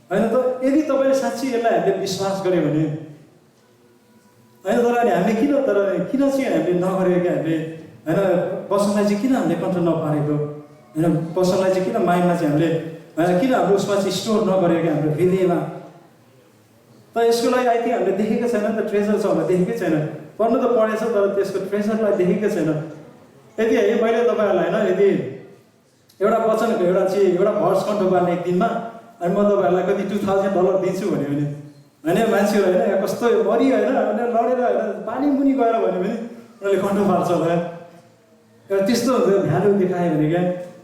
होइन। त यदि तपाईँले साँच्ची यसलाई हामीले विश्वास गऱ्यो भने होइन, तर अनि हामीले किन चाहिँ हामीले नगरेको कि हामीले होइन, वचनलाई चाहिँ किन हामीले कन्ट्रोल नपारेको होइन, वचनलाई चाहिँ किन माइन्डमा चाहिँ हामीले होइन, किन हाम्रो उसमा चाहिँ स्टोर नगरेको कि हाम्रो हृदयमा। त यसको लागि आई थिङ्क हामीले देखेको छैन नि त, ट्रेजर छ भनेर देखेकै छैन, पढ्नु त पढेछ तर त्यसको ट्रेजरलाई देखेकै छैन। यदि है मैले तपाईँहरूलाई होइन, यदि एउटा वचनको एउटा भर्स कन्ट्रो पार्ने एक दिनमा अनि म तपाईँहरूलाई कति $2000 दिन्छु भन्यो भने होइन, मान्छेहरू होइन कस्तो मरि होइन लडेर होइन पानी मुनि गएर भन्यो भने उनीहरूले कन्ट्रो पार्छ होला, एउटा त्यस्तो हुन्छ भ्यालु देखायो भने क्या।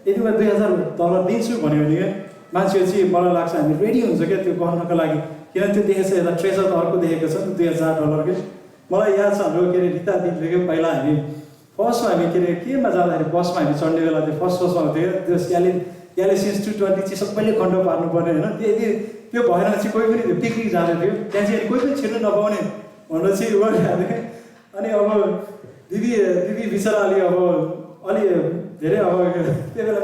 यदि म $2000 दिन्छु भन्यो भने क्या मान्छेहरू चाहिँ मलाई लाग्छ हामी रेडी हुन्छ क्या त्यो गर्नको लागि, किनभने त्यो देखेको छ यता ट्रेजर त अर्को देखेको छ नि $2000 के। मलाई याद छ हाम्रो के अरे रिता दिदीले क्या पहिला हामी फर्स्टमा हामी के अरे केमा जाँदाखेरि बसमा हामी चढ्ने बेला त्यो फर्स्टमा हुन्थ्यो क्या, त्यो ग्यालेसियन्स 220 चाहिँ सबैले कन्ट्रो पार्नुपर्ने होइन। यदि त्यो भएन चाहिँ कोही पनि पिकनिक जाँदै थियो त्यहाँ चाहिँ कोही पनि छिर्नु नपाउने भनेर चाहिँ उहाँले अनि अब दिदी बिचरा अलि अब अलि धेरै अब त्यो बेला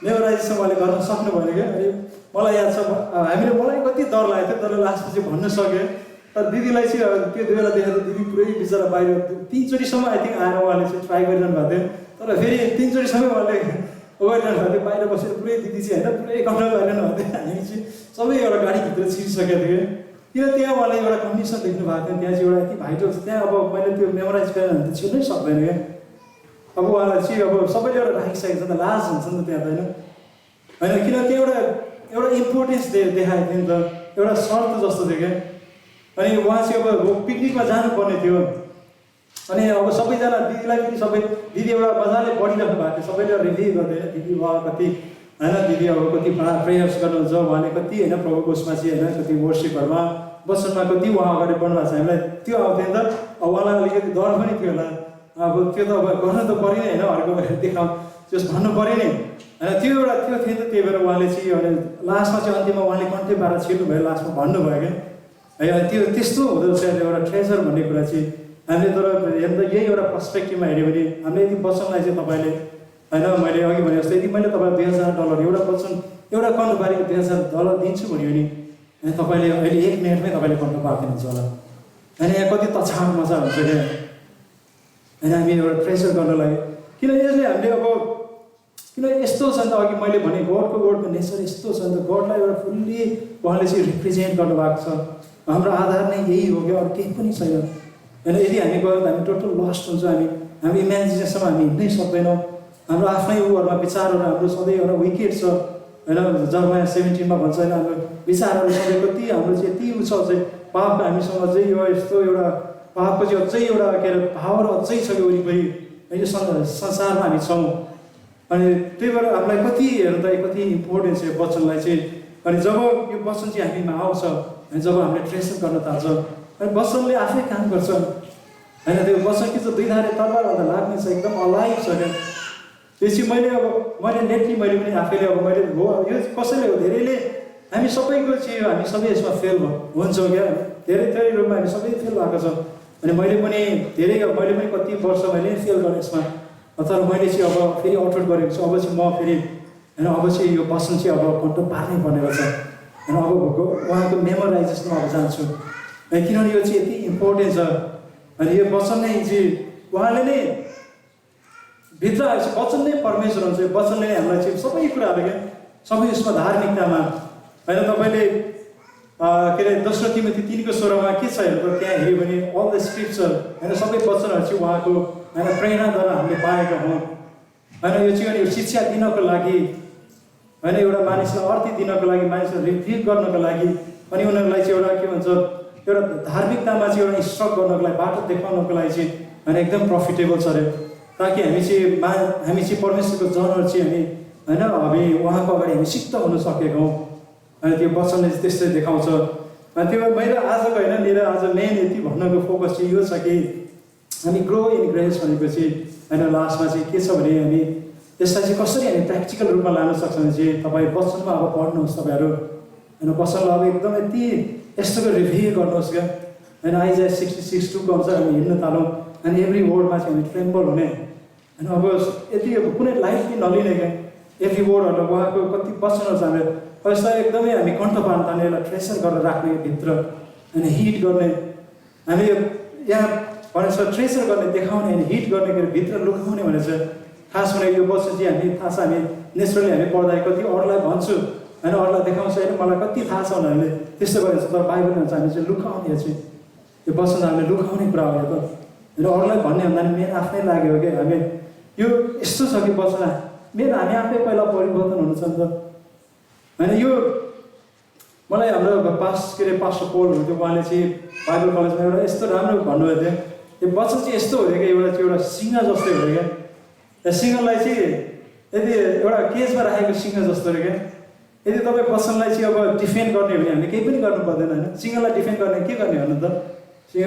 मेमोराइजेसन उहाँले गर्न सक्नु भएन क्या। अनि मलाई याद छ मलाई कति डर लागेको थियो, तर लास्टमा चाहिँ भन्न सक्यो। तर दिदीलाई चाहिँ त्यो बेला देखेर दिदी पुरै बिचरा बाहिर 3 चोटिसम्म आई थिङ्क आएर उहाँले चाहिँ ट्राई गरिरहनु भएको थियो। तर फेरि 3 चोटिसम्म उहाँले गरिरहनु भएको थियो, बाहिर बसेर पुरै दिदी चाहिँ होइन पुरै कन्ट्रोल गरिरहनु भएको थियो। हामी चाहिँ सबै एउटा गाडीभित्र छिरिसकेको थियो। किन त्यहाँ उहाँले एउटा कन्डिसन देख्नु भएको थियो, त्यहाँ चाहिँ एउटा यति भाइटल छ। त्यहाँ अब मैले त्यो मेमोराइज गरेर भने त छिर्नै सक्दैन क्या। अब उहाँलाई चाहिँ अब सबैले एउटा राखिसकेको छ त, लाज हुन्छ नि त त्यहाँ त होइन। किन त्यो एउटा इम्पोर्टेन्स देखाएको थियो नि त, एउटा शर्त जस्तो थियो क्या। अनि उहाँ चाहिँ अब पिकनिकमा जानुपर्ने थियो। अनि अब सबैजना दिदीलाई पनि दिदी एउटा मजाले पढिराख्नु भएको थियो, सबैले रिभ्यू गर्दै दिदी उहाँ कति होइन, दिदी अब कति प्रेयर्स गर्नुहुन्छ उहाँले, कति होइन प्रभुको उसमा चाहिँ होइन, कति वर्सिपहरूमा वचनमा कति उहाँ अगाडि बढ्नुभएको छ। हामीलाई त्यो आउँथ्यो नि त। अब उहाँलाई अलिकति डर पनि थियो होला, अब त्यो त अब गर्नु त पऱ्यो नि होइन, अर्को देखाउँ त्यस भन्नु पऱ्यो नि होइन। त्यो थियो नि त। त्यही भएर उहाँले चाहिँ अनि लास्टमा चाहिँ अन्तिममा उहाँले कन्ठे पारेर छिर्नुभयो, लास्टमा भन्नुभयो क्या है। त्यो त्यस्तो हुँदो रहेछ एउटा ट्रेजर भन्ने कुरा चाहिँ। हामीले तर हेर्नु त यही एउटा पर्सपेक्टिभमा हेऱ्यो भने हामीले यदि वचनलाई चाहिँ तपाईँले होइन, मैले अघि भने जस्तो यदि मैले तपाईँलाई $2000 एउटा वचन एउटा कन्ठबारीको $2000 दिन्छु भन्यो भने तपाईँले अहिले 1 मिनटमै तपाईँले कन्ठ पार्दिनुहुन्छ होला होइन। यहाँ कति तछाड मजा हुन्छ क्या होइन, हामी एउटा प्रेसर गर्नलाई। किन यसले हामीले अब किन यस्तो छ नि त, अघि मैले भने गडको नेचर यस्तो छ नि त, गडलाई एउटा फुल्ली उहाँले चाहिँ रिप्रेजेन्ट गर्नुभएको छ। हाम्रो आधार नै यही हो क्या, अरू केही पनि छैन होइन। यदि हामी गयो भने हामी टोटल लस्ट हुन्छ। हामी इमेजिनेसनमा हामी हिँड्नै सक्दैनौँ। हाम्रो आफ्नै उहरूमा विचारहरू हाम्रो सधैँ एउटा विकेट छ होइन। जर्मया 17 भन्छ होइन, हाम्रो विचारहरू सधैँ कति हाम्रो चाहिँ यति उ छ चाहिँ पाप हामीसँग चाहिँ यो यस्तो एउटा पापको चाहिँ अझै एउटा के अरे पावर अझै छ कि वरिपरि यो संसारमा हामी छौँ। अनि त्यही भएर हामीलाई कति हेर्नु त कति इम्पोर्टेन्स छ यो वचनलाई चाहिँ। अनि जब यो वचन चाहिँ हामीमा आउँछ अनि जब हामीले ट्रेसर गर्न थाल्छ अनि वचनले आफै काम गर्छ होइन। त्यो वचन के छ, 2 धारे तलवारभन्दा लाग्ने छ, एकदम अलाइभ छ क्या। त्यो चाहिँ मैले नेटली मैले पनि आफैले अब मैले हो यो कसैले हो, धेरैले हामी सबैको चाहिँ हामी सबै यसमा फेल हुन्छौँ क्या। धेरै रूपमा हामी सबै फेल भएको छ। अनि मैले पनि कति वर्ष मैले फेल गरेँ यसमा। तर मैले चाहिँ अब फेरि आउटवर्ड गरेको छु। अब चाहिँ म फेरि होइन अब चाहिँ यो वचन चाहिँ अब कन्ट पार्नै पर्ने रहेछ होइन। अब उहाँको मेमोराइजेसनमा अब जान्छु किनभने यो चाहिँ यति इम्पोर्टेन्ट छ। अनि यो वचन नै चाहिँ उहाँले नै भित्र आएछ, वचन नै परमेश्वर हुन्छ। वचनले नै हामीलाई चाहिँ सबै कुराहरू क्या, सबै यसमा धार्मिकतामा होइन। तपाईँले के अरे 2 तिमोथी 3:16 के छ हेर्नु, त्यहाँ हेऱ्यो भने अल द स्क्रिप्चर होइन, सबै वचनहरू चाहिँ उहाँको होइन प्रेरणाद्वारा हामीले पाएका हौँ होइन। यो चाहिँ यो शिक्षा दिनको लागि होइन, एउटा मानिसलाई अर्थी दिनको लागि, मानिसलाई रिभ्यू गर्नको लागि, अनि उनीहरूलाई चाहिँ एउटा के भन्छ एउटा धार्मिकतामा चाहिँ एउटा इन्स्ट्रक्ट गर्नको लागि, बाटो देखाउनको लागि चाहिँ होइन एकदम प्रफिटेबल छ अरे। ताकि हामी चाहिँ परमेश्वरको जनहरू चाहिँ हामी उहाँको अगाडि हामी सिद्ध हुन सकेका हौँ। अनि त्यो वचनले त्यस्तै देखाउँछ। अनि त्यो मेरो आजको होइन, मेरो आज मेन यति भन्नको फोकस चाहिँ यो छ कि हामी ग्रो इन ग्रेस भनेपछि होइन लास्टमा चाहिँ के छ भने हामी यसलाई चाहिँ कसरी हामी प्र्याक्टिकल रूपमा लान सक्छौँ भने चाहिँ तपाईँ वचनमा अब पढ्नुहोस् तपाईँहरू होइन। वचनलाई अब एकदम यति यस्तोको रिभ्यू गर्नुहोस् क्या होइन। आइजाया 66:2 अनुसार हामी हिँड्न थालौँ अनि एभ्री वर्डमा चाहिँ हामी ट्रेम्बल हुने होइन। अब यति कुनै लाइफ पनि नलिने क्या, एभ्री वर्डहरू उहाँको कति वचनहरू छ हामीले यसलाई एकदमै हामी कन्ठ पार्न थाल्ने, यसलाई ट्रेसर गरेर राख्ने भित्र अनि हिट गर्ने। हामी यहाँ भनेछ ट्रेसर गर्ने, देखाउने अनि हिट गर्ने के भित्र लुकाउने भनेर चाहिँ खास हुने यो वचन चाहिँ हामी थाहा छ। हामी नेचुरली हामी पढ्दा कति अरूलाई भन्छु होइन, अरूलाई देखाउँछ होइन, मलाई कति थाहा छ भनेर त्यस्तो गरेको छ। तर बाइबलले भन्छ हामी चाहिँ लुकाउने चाहिँ यो वचन हामीले लुकाउने कुरा हो त होइन। अरूलाई भन्ने भन्दा पनि मेन आफ्नै लाग्यो कि हामी यो यस्तो छ कि वचन मेन हामी आफै पहिला परिवर्तन हुनुहुन्छ नि त होइन। यो मलाई हाम्रो पास्टर पोल हुन्थ्यो, उहाँले चाहिँ बाइबल कलेजमा एउटा यस्तो राम्रो भन्नुभएको थियो, यो वचन चाहिँ यस्तो हो क्या, एउटा सिंह जस्तै हो क्या। सिंहलाई चाहिँ यदि एउटा केजमा राखेको सिंह जस्तो हो क्या। यदि तपाईँ वचनलाई चाहिँ अब डिफेन्ड गर्ने हो भने हामीले केही पनि गर्नु पर्दैन होइन। सिंहलाई डिफेन्ड गर्ने के गर्ने भन्नु त, सिंह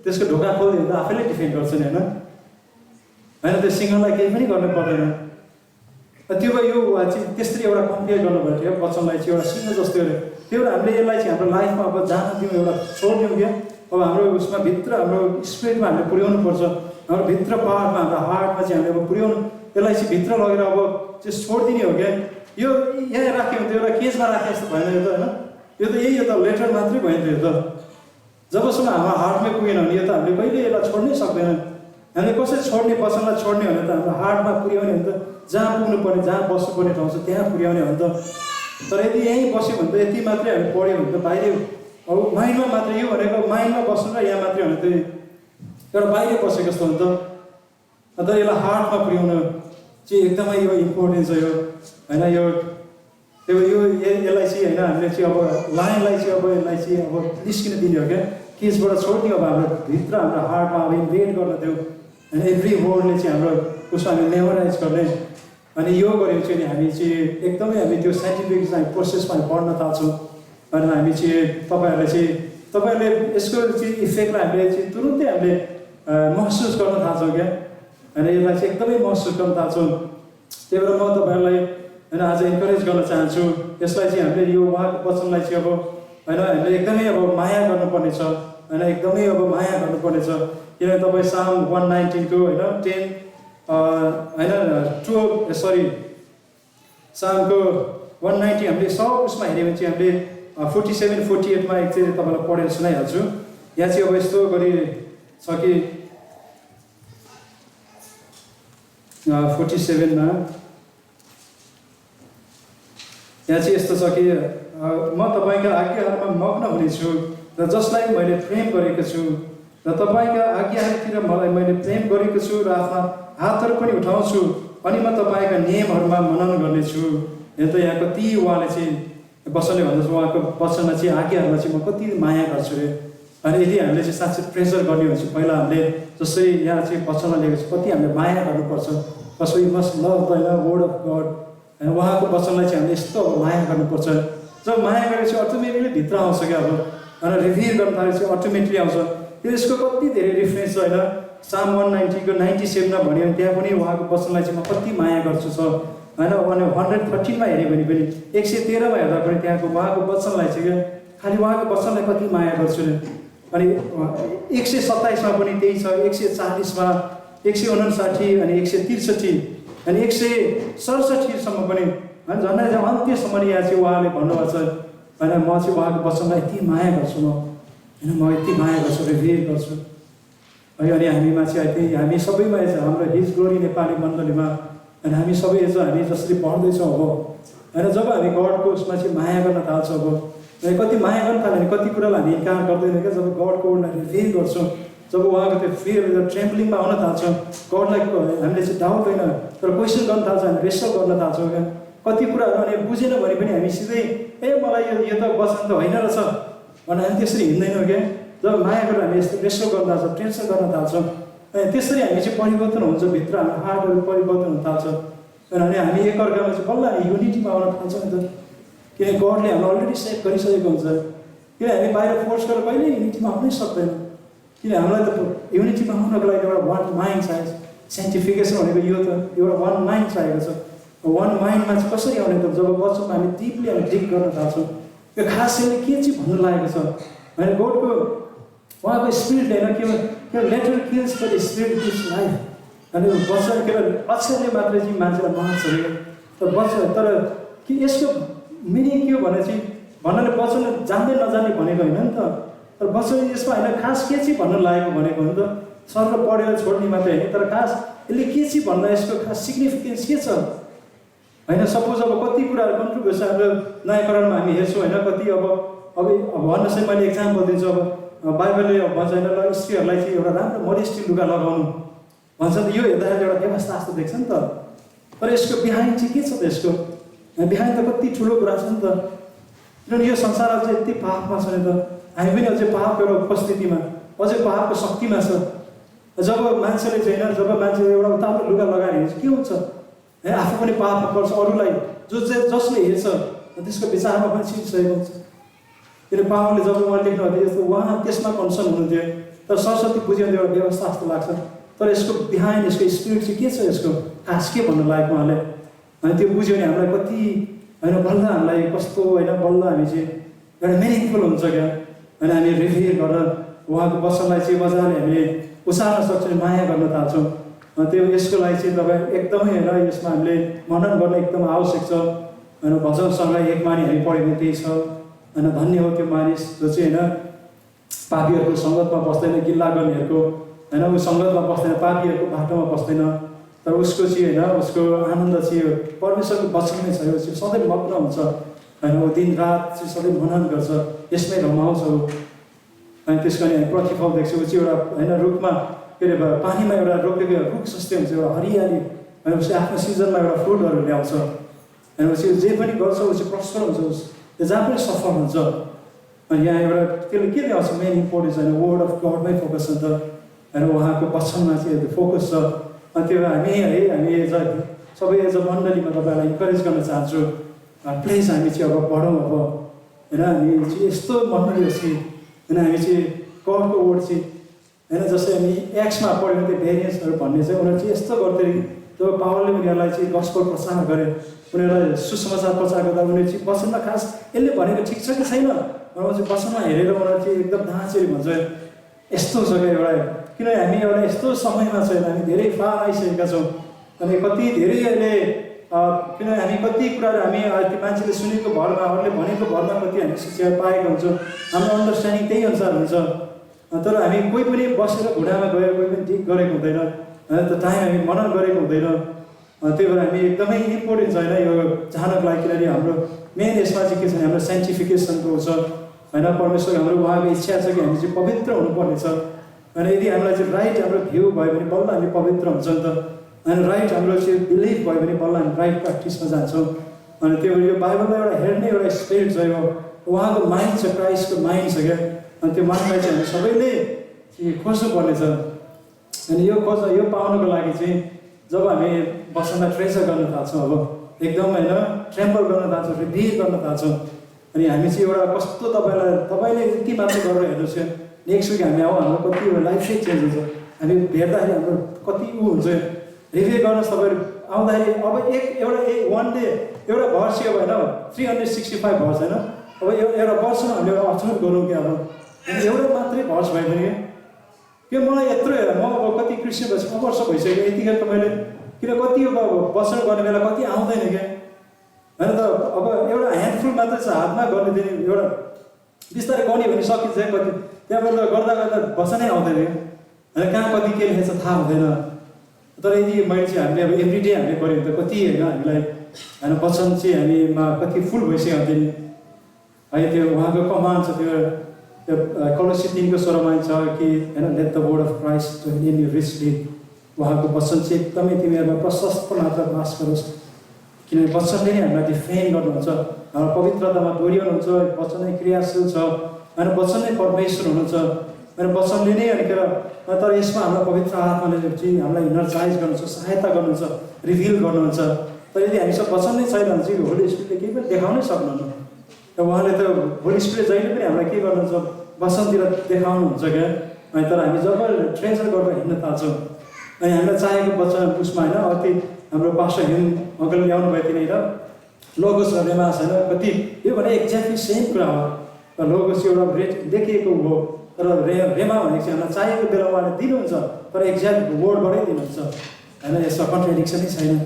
त्यसको ढोका खोल्दियो भने त आफैले डिफेन्ड गर्छ नि होइन। त्यो सिंहलाई केही पनि गर्नु पर्दैन। त्यो यो चाहिँ त्यसरी एउटा कम्पेयर गर्नुभएको थियो वचनलाई चाहिँ एउटा सिंह जस्तै हो। त्यो हामीले यसलाई चाहिँ हाम्रो लाइफमा अब जान दिउँ, एउटा छोडिदिउँ क्या। अब हाम्रो उसमा भित्र हाम्रो स्पिरिटमा हामीले पुर्याउनु पर्छ, हाम्रो भित्र पाहाडमा हाम्रो हार्टमा चाहिँ हामीले अब पुर्याउनु, यसलाई चाहिँ भित्र लगेर अब चाहिँ छोडिदिने हो क्या। यो यहाँ राख्यो भने त एउटा केसमा राखे जस्तो भएन यो त, होइन? यो त यही हो त, लेटर मात्रै भयो नि त यो त। जबसम्म हाम्रो हार्टमै पुगेन भने यो त हामीले कहिले यसलाई छोड्नै सक्दैन। हामीले कसरी छोड्ने, वचनलाई छोड्ने भने त हाम्रो हार्टमा पुर्याउने हो नि त, जहाँ पुग्नु पर्ने, जहाँ बस्नुपर्ने ठाउँ छ त्यहाँ पुर्याउने हो नि त। तर यदि यहीँ बस्यो भने त यति मात्रै हामी पढ्यो भने त बाहिर अब माइन्डमा मात्रै, यो भनेको माइन्डमा बस्नु र यहाँ मात्रै भने त एउटा बाहिर बसेको जस्तो हुन्छ। अन्त यसलाई हार्टमा पुर्याउनु चाहिँ एकदमै यो इम्पोर्टेन्ट छ यो, होइन? यो यसलाई चाहिँ होइन हामीले चाहिँ अब लाइनलाई चाहिँ अब यसलाई चाहिँ अब निस्किन दिने हो क्या, केसबाट छोड्ने। अब हाम्रो भित्र हाम्रो हार्टमा अब इन्भेट गर्न दियो, होइन? एभ्री वर्डले चाहिँ हाम्रो उसमा हामी मेमोराइज गर्ने। अनि यो गऱ्यो चाहिँ हामी चाहिँ एकदमै हामी त्यो साइन्टिफिक चाहिँ प्रोसेसमा पढ्न थाल्छौँ। अनि हामी चाहिँ तपाईँहरूले यसको चाहिँ इफेक्टलाई हामीले चाहिँ तुरुन्तै हामीले महसुस गर्न थाल्छौँ क्या, होइन? यसलाई चाहिँ एकदमै महसुस गर्न थाल्छौँ। त्यही भएर म तपाईँहरूलाई होइन आज इन्करेज गर्न चाहन्छु, यसलाई चाहिँ हामीले यो उहाँको वचनलाई चाहिँ अब होइन हामीले एकदमै अब माया गर्नुपर्ने छ, होइन? एकदमै अब माया गर्नुपर्ने छ। किनभने तपाईँ साम 119 को होइन 10 होइन 12 सामको 190 हामीले सब उसमा हेऱ्यो भने चाहिँ हामीले 47-48मा एकचोटि तपाईँलाई पढेर सुनाइहाल्छु। यहाँ चाहिँ अब यस्तो गरी छ कि 47मा यहाँ चाहिँ यस्तो छ कि म तपाईँका आज्ञाहरूमा मग्न हुनेछु र जसलाई मैले प्रेम गरेको छु, र तपाईँका आज्ञाहरूतिर मलाई मैले प्रेम गरेको छु र आफ्ना हातहरू पनि उठाउँछु, अनि म तपाईँका नियमहरूमा मनन गर्नेछु। यहाँ त यहाँ कति उहाँले चाहिँ वचनले भन्दैछ, उहाँको वचनमा चाहिँ आज्ञाहरूलाई चाहिँ म कति माया गर्छु अरे। अनि यदि हामीले चाहिँ साँच्चै प्रेजर गर्ने हो भने चाहिँ पहिला हामीले जसरी यहाँ चाहिँ वचनमा लेखेको छ कति हामीले माया गर्नुपर्छ। कसो you must love the word of God, होइन? उहाँको वचनलाई चाहिँ हामीले यस्तो माया गर्नुपर्छ। जब माया गरेपछि अटोमेटिकली भित्र आउँछ क्या, अब होइन रिभिल गर्न थालेपछि अटोमेटिकली आउँछ। त्यो यसको कति धेरै रेफरेन्स छ, होइन? साम 190 को 97मा भन्यो भने त्यहाँ पनि उहाँको वचनलाई चाहिँ म कति माया गर्छु छ, होइन? 113मा हेऱ्यो भने पनि 113मा हेर्दा पनि त्यहाँको उहाँको वचनलाई चाहिँ क्या खालि उहाँको वचनलाई कति माया गर्छु नि। अनि 127मा पनि त्यही छ, 140मा 159 अनि 163 अनि 167सम्म पनि, होइन? झन्डै अन्त्यसम्म यहाँ चाहिँ उहाँले भन्नुभएको छ, होइन? म चाहिँ उहाँको वचनलाई यति माया गर्छु, म होइन म यति माया गर्छु, रिभिल गर्छु है। अनि हामीमा चाहिँ हामी सबैमा हाम्रो हिज ग्लोरी नेपाली मण्डलीमा अनि हामी सबै हामी जसरी पढ्दैछौँ अब, होइन? जब हामी गडको उसमा चाहिँ माया गर्न थाल्छौँ, अब कति माया गर्न थाल्यो भने कति कुरालाई हामी इन्कार गर्दैनौँ क्या। जब गडको वर्डलाई रिभिल गर्छौँ, जब उहाँको त्यो फियर ट्रेम्पलिङमा आउन थाल्छौँ, गडलाई हामीले चाहिँ डाउट होइन तर क्वेसन गर्न थाल्छौँ, हामी रेसल गर्न थाल्छौँ क्या। कति कुराहरू अनि बुझेन भने पनि हामी सिधै मलाई यो त वचन त होइन रहेछ भनेर हामी त्यसरी हिँड्दैनौँ क्या। जब माया गरेर हामी यस्तो रेसल गर्न थाल्छौँ, टेन्सन गर्न थाल्छौँ, अनि त्यसरी हामी चाहिँ परिवर्तन हुन्छ, भित्र हाम्रो हार्टहरू परिवर्तन हुन थाल्छ। अनि हामी एकअर्कामा चाहिँ बल्ल हामी युनिटीमा आउन थाल्छौँ नि त, किन गडले हामीलाई अलरेडी सेभ गरिसकेको हुन्छ। किन हामी बाहिर फोर्स गरेर कहिल्यै युनिटीमा आउनै सक्दैनौँ, किन हामीलाई त युनिटीमा आउनको लागि एउटा वान माइन्ड चाहिन्छ। सेन्टिफिकेसन भनेको यो त एउटा वान माइन्ड चाहिएको छ। वान माइन्डमा चाहिँ कसरी आउने त, जब बच्चामा हामी डिपली हामी डिग गर्न थाल्छौँ। यो खास यसले के चाहिँ भन्नु लागेको छ, होइन? गडको उहाँको स्पिरिटले होइन के letter kills but spirit gives life. अनि वचन केवल अक्षरले मात्रै चाहिँ मान्छेलाई मार्छ अरे, तर वचन तर कि यसको मिनिङ के हो भने चाहिँ भन्नाले वचन जान्दै नजान्ने भनेको होइन नि त, तर वचन यसमा होइन खास के चाहिँ भन्नु लागेको भनेको हो नि त। सर्व पढेर छोड्ने मात्रै होइन, तर खास यसले के चाहिँ भन्दा यसको खास सिग्निफिकेन्स के छ, होइन? सपोज अब कति कुराहरू कन्ट्रिब्युसन हाम्रो नयाँकरणमा हामी हेर्छौँ, होइन? कति अब भन्नुहोस् है, मैले इक्जाम्पल दिन्छु। अब बाइबलले भन्छ होइन ल स्त्रीहरूलाई चाहिँ एउटा राम्रो मोडेस्टी लुगा लगाउनु भन्छ त, यो हेर्दाखेरि एउटा व्यवस्था जस्तो देख्छ नि त, तर यसको बिहाइन्ड चाहिँ के छ त? यसको बिहाइन्ड त कति ठुलो कुरा छ नि त। किनभने यो संसार अझै यति पापमा छ नि त, हामी पनि अझै पापको एउटा उपस्थितिमा, अझै पापको शक्तिमा छ। जब मान्छेले चाहिँ होइन, जब मान्छेले एउटा उताम्रो लुगा लगाएर हिँड्छ के हुन्छ, आफू पनि पापमा पर्छ, अरूलाई जसले हेर्छ त्यसको विचारमा पनि सिकिसकेको हुन्छ। किन पावरले जब उहाँ लेख्नु हुन्थ्यो यस्तो उहाँ त्यसमा कन्सर्न हुनुहुन्थ्यो, तर सरस्वती बुझ्यो एउटा व्यवस्था जस्तो लाग्छ। तर यसको बिहाइन्ड यसको स्पिरिट चाहिँ के छ, यसको खास के भन्नु लागेको उहाँले, अनि त्यो बुझ्यो भने हामीलाई कति होइन बल्ल हामीलाई कस्तो होइन बल्ल हामी चाहिँ एउटा मिनिङफुल हुन्छ क्या। अनि हामी रिभिल गरेर उहाँको वचनलाई चाहिँ मजाले हामीले उसार्न सक्छौँ, माया गर्न थाल्छौँ। त्यो यसको लागि चाहिँ तपाईँ एकदमै होइन यसमा हामीले मनन गर्न एकदम आवश्यक छ। होइन भजनसँग एक मानी हामी पढ्यो भने त्यही छ। होइन धन्य हो त्यो मानिस जो चाहिँ होइन पापीहरूको सङ्गतमा बस्दैन, गिल्ला गर्नेहरूको होइन ऊ सङ्गतमा बस्दैन, पापीहरूको बाटोमा बस्दैन। तर उसको चाहिँ होइन उसको आनन्द चाहिँ परमेश्वरको वचनमै छ। यो चाहिँ सधैँ मग्न हुन्छ। होइन ऊ दिन रात चाहिँ सधैँ मनन गर्छ, यसमै रमाउँछ ऊ। अनि त्यसको अनि हामी प्रतिफल देख्छौँ। ऊ चाहिँ एउटा होइन रुखमा के अरे पानीमा एउटा रोपेको रुख जस्तै हुन्छ, एउटा हरियाली। होइन उसले आफ्नो सिजनमा एउटा फ्रुटहरू ल्याउँछ। होइन उसले जे पनि गर्छ ऊ चाहिँ प्रस्पर हुन्छ, त्यो जहाँ पनि सफल हुन्छ। अनि यहाँ एउटा त्यसले के ल्याउँछ मेन इम्पोर्टेन्स होइन वर्ड अफ गडमै फोकस छ त। होइन उहाँको वचनमा चाहिँ फोकस छ। अनि त्यो हामी सबै एज अ मण्डलीमा तपाईँलाई इन्करेज गर्न चाहन्छु। प्लिज हामी चाहिँ अब पढौँ। अब होइन हामी चाहिँ यस्तो मण्डली होस् कि होइन हामी चाहिँ गडको वर्ड चाहिँ होइन जस्तै हामी एक्समा पढ्यो भने त्यो भेरिएन्सहरू भन्ने चाहिँ उनीहरू चाहिँ यस्तो गर्थ्यो कि जब पावरले उनीहरूलाई चाहिँ गस्पल प्रचार गरे, उनीहरूलाई सुसमाचार प्रचार गर्दा उनीहरू चाहिँ वचनमा खास यसले भनेको ठिक छ कि छैन उनीहरू चाहिँ वचनमा हेरेर उनीहरू चाहिँ एकदम ढाँचेरी भन्छ यस्तो छ क्या एउटा। किनभने हामी एउटा यस्तो समयमा छैन, हामी धेरै फार आइसकेका छौँ। अनि कति धेरै अहिले किनभने हामी कति कुराहरू हामी त्यो मान्छेले सुनेको भरमा, अरूले भनेको भरमा कति हामी शिक्षा पाएका हुन्छौँ। हाम्रो अन्डरस्ट्यान्डिङ त्यही अनुसार हुन्छ। तर हामी कोही पनि बसेर घुँडामा गएर कोही पनि ठिक गरेको हुँदैन। त्यो टाइम हामी मनन गरेको हुँदैन। त्यही भएर हामी एकदमै इम्पोर्टेन्ट छ होइन यो जानको लागि। किनभने हाम्रो मेन यसमा चाहिँ के छ भने हाम्रो साइन्टिफिकेसनको छ होइन। परमेश्वर हाम्रो उहाँको इच्छा छ कि हामी चाहिँ पवित्र हुनुपर्ने छ। अनि यदि हामीलाई चाहिँ राइट हाम्रो भ्यू भयो भने बल्ल हामी पवित्र हुन्छ नि त। अनि राइट हाम्रो चाहिँ बिलिभ भयो भने बल्ल हामी राइट प्र्याक्टिसमा जान्छौँ। अनि त्यो यो बाइबललाई एउटा हेर्ने एउटा स्पिरिट छ, यो उहाँको माइन्ड छ, क्राइस्टको माइन्ड छ क्या। अनि त्यो माइन्डलाई चाहिँ हामी सबैले खोज्नुपर्ने छ। अनि यो पाउनको लागि चाहिँ जब हामी वचनलाई ट्रेजर गर्न थाल्छौँ, अब एकदम होइन ट्रेम्पल गर्न थाल्छौँ, रिभिल गर्न थाल्छौँ। अनि हामी चाहिँ एउटा कस्तो तपाईँले यति मात्र गरेर हेर्नुहोस् क्या, नेक्स्ट विक हामी हाम्रो कति लाइफ चाहिँ चेन्ज हुन्छ। हामी भेट्दाखेरि हाम्रो कति हुन्छ रिभ्यू गर्नुहोस् तपाईँहरू आउँदाखेरि। अब वान डे एउटा भर्स अब होइन 365 भर्स होइन। अब एउटा वर्षमा हामीले एउटा अचरत गरौँ कि अब एउटा मात्रै भर्स भयो भने कि मलाई यत्रो म अब कति क्रिस्चियन भएपछि वर्ष भइसक्यो यतिखेर त मैले किन कति अब वचन गर्ने बेला कति आउँदैन क्या होइन। त अब एउटा ह्यान्डफुल मात्रै छ हातमा गर्ने दिने, एउटा बिस्तारै गर्ने भने सकिन्छ कति त्यहाँबाट गर्दा वचनै आउँदैन क्या होइन। कहाँ कति के लेखेको छ थाहा हुँदैन। तर यदि मैले चाहिँ हामीले अब एभ्रिडे हामीले गऱ्यो भने त कति होइन हामीलाई होइन वचन चाहिँ हामीमा कति फुल भइसक्यो हुँदैन है। त्यो उहाँको कमान्ड छ, त्यो कलोसी 3को 16 छ कि होइन let the word of Christ in you richly. उहाँको वचन चाहिँ एकदमै तिमीहरूमा प्रशस्त मात्रामा वास गरोस्। किनभने वचनले नै हामीलाई डिफाइन गर्नुहुन्छ, हाम्रो पवित्रतामा डोर्याउनुहुन्छ। वचन नै क्रियाशील छ होइन, वचन नै परमेश्वर हुनुहुन्छ होइन, वचनले नै अनिखेर। तर यसमा हाम्रो पवित्र आत्माले चाहिँ हामीलाई इनर्जाइज गर्नुहुन्छ, सहायता गर्नुहुन्छ, रिभिल गर्नुहुन्छ। तर यदि हामीसँग वचन नै छैन भने चाहिँ होली स्पिरिटले केही पनि देखाउनै सक्नुहुन्न। र उहाँले त होली स्पिरिट जहिले पनि हामीलाई के गर्नुहुन्छ वचनतिर देखाउनुहुन्छ क्या। अनि तर हामी जब ट्रेजर गरेर हिँड्न थाल्छौँ अनि हामीलाई चाहेको वचन उसमा होइन अति हाम्रो पास्टर हिम अङ्कल ल्याउनु भयो तिनी होइन लोगोस र रेमास होइन कति यो भने एक्ज्याक्टली सेम कुरा हो। र लोगोस एउटा रेट देखिएको हो, तर रेमा भनेको चाहिँ हामीलाई चाहेको बेला उहाँले दिनुहुन्छ, तर एक्ज्याक्ट वर्डबाटै दिनुहुन्छ होइन। यसमा कन्ट्राडिक्सनै छैन।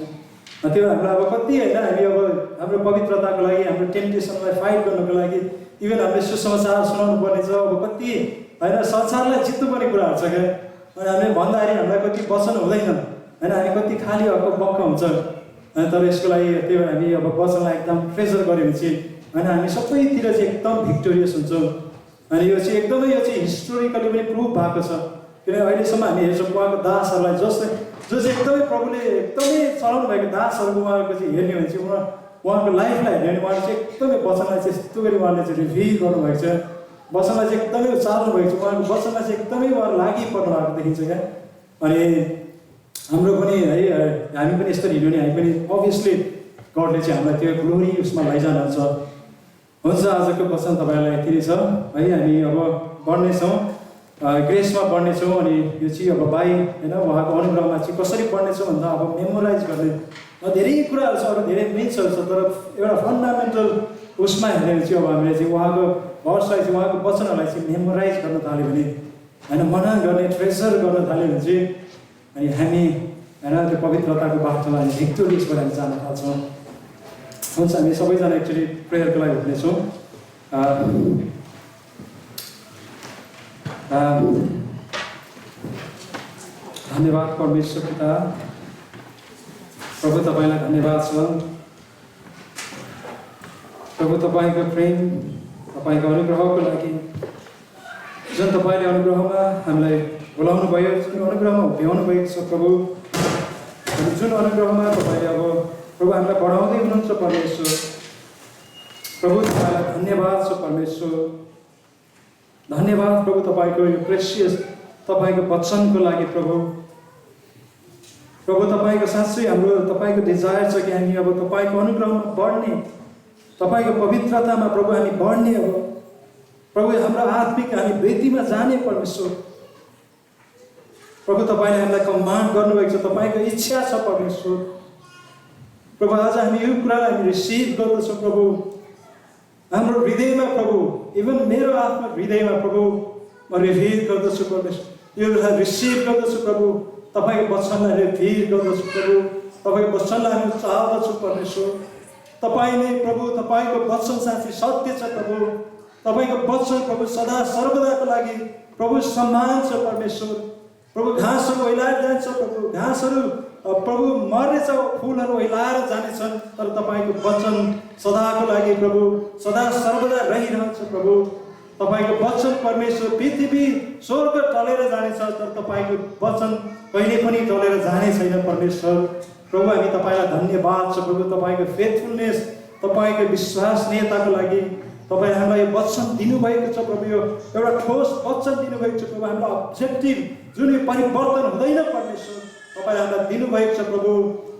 त्यो हामीलाई अब कति होइन हामी अब हाम्रो पवित्रताको लागि, हाम्रो टेम्पटेसनलाई फाइट गर्नुको लागि इभन हामीले सुसमाचार सुनाउनु पर्ने छ। अब कति होइन संसारलाई जित्नुपर्ने कुराहरू छ क्या। अनि हामीले भन्दाखेरि हामीलाई कति वचन हुँदैन होइन, हामी कति खाली बक्क हुन्छ। तर यसको लागि त्यही भएर हामी अब वचनलाई एकदम ट्रेजर गऱ्यो भने चाहिँ होइन हामी सबैतिर चाहिँ एकदम भिक्टोरियस हुन्छौँ। अनि यो चाहिँ एकदमै यो चाहिँ हिस्टोरिकली पनि प्रुभ भएको छ। किनभने अहिलेसम्म हामी हेर्छौँ उहाँको दासहरूलाई जो चाहिँ एकदमै प्रभुले एकदमै चलाउनु भएको दासहरूको उहाँको चाहिँ हेर्ने भने चाहिँ उहाँको लाइफलाई हेर्ने भने उहाँले चाहिँ एकदमै वचनलाई चाहिँ यस्तो गरी उहाँले चाहिँ रिभिल गर्नुभएको छ। वचनलाई चाहिँ एकदमै उचाल्नु भएको छ, उहाँको वचनमा चाहिँ एकदमै उहाँहरू लागि पर्नु भएको देखिन्छ क्या। अनि हाम्रो पनि है हामी पनि यस्तो हिँड्यो भने हामी पनि अभियसली गडले चाहिँ हामीलाई त्यो ग्लोरी उसमा लैजानुहुन्छ। हुन्छ आजको वचन तपाईँहरूलाई यति नै छ है। हामी अब बढ्नेछौँ, ग्रेसमा बढ्नेछौँ। अनि यो चाहिँ अब होइन उहाँको अनुग्रहमा चाहिँ कसरी बढ्नेछौँ भन्दा अब मेमोराइज गर्ने धेरै कुराहरू छ, अरू धेरै मिथ्सहरू छ। तर एउटा फन्डामेन्टल उसमा हेर्ने चाहिँ अब हामीले चाहिँ उहाँको भर्सलाई चाहिँ उहाँको वचनहरूलाई चाहिँ मेमोराइज गर्न थाल्यो भने होइन मना गर्ने ट्रेजर गर्न थाल्यो भने चाहिँ अनि हामी होइन त्यो पवित्रताको बाटोमा हामी भिक्टोरियसबाट हामी जान थाल्छौँ। हुन्छ हामी सबैजना एक्चुअली प्रेयरको लागि उठ्नेछौँ। धन्यवाद परमेश्वर पिता, प्रभु तपाईँलाई धन्यवाद छ। प्रभु तपाईँको प्रेम, तपाईँको अनुग्रहको लागि जुन तपाईँले अनुग्रहमा हामीलाई बोलाउनु भयो, जुन अनुग्रहमा भ्याउनु भएको छ प्रभु, अनि जुन अनुग्रहमा तपाईँले अब प्रभु हामीलाई बढाउँदै हुनुहुन्छ परमेश्वर, प्रभु तपाईँलाई धन्यवाद छ परमेश्वर। धन्यवाद प्रभु तपाईँको यो प्रेसियस तपाईँको वचनको लागि प्रभु। प्रभु तपाईँको साँच्चै हाम्रो तपाईँको डिजायर छ कि हामी अब तपाईँको अनुग्रहमा बढ्ने, तपाईँको पवित्रतामा प्रभु हामी बढ्ने। अब प्रभु हाम्रो आत्मिक हामी वृद्धिमा जाने परमेश्वर। प्रभु तपाईँले हामीलाई कमान्ड गर्नुभएको छ, तपाईँको इच्छा छ परमेश्वर। प्रभु आज हामी यो कुरालाई हामी रिसिभ गर्दछौँ प्रभु हाम्रो हृदयमा प्रभु, इभन मेरो आफ्नो हृदयमा प्रभु म रिभिल गर्दछु परमेश्वर। यो रिसिभ गर्दछु प्रभु, तपाईँको वचनलाई रिभिल गर्दछु प्रभु, तपाईँको वचनलाई हामी चाहदछु परमेश्वर। तपाईँ नै प्रभु, तपाईँको वचन साँच्चै सत्य छ प्रभु। तपाईँको वचन प्रभु सदा सर्वदाको लागि प्रभु सम्मान छ परमेश्वर। प्रभु घाँसहरू ओइलाएर जान्छ प्रभु, घाँसहरू प्रभु मर्नेछ, फुलहरू ओइलाएर जानेछन्, तर तपाईँको वचन सदाको लागि प्रभु सदा सर्वदा रहिरहन्छ प्रभु। तपाईँको वचन परमेश्वर, पृथ्वी स्वर्ग टलेर जानेछ, तर तपाईँको वचन कहिले पनि टलेर जाने छैन परमेश्वर। प्रभु हामी तपाईँलाई धन्यवाद छ प्रभु, तपाईँको फेथफुलनेस, तपाईँको विश्वसनीयताको लागि। तपाईँ हामीलाई यो वचन दिनुभएको छ प्रभु, यो एउटा ठोस वचन दिनुभएको छ प्रभु। हाम्रो अब्जेक्टिभ जुन यो परिवर्तन हुँदैन परमेश्वर, तपाईँले हामीलाई दिनुभएको छ प्रभु।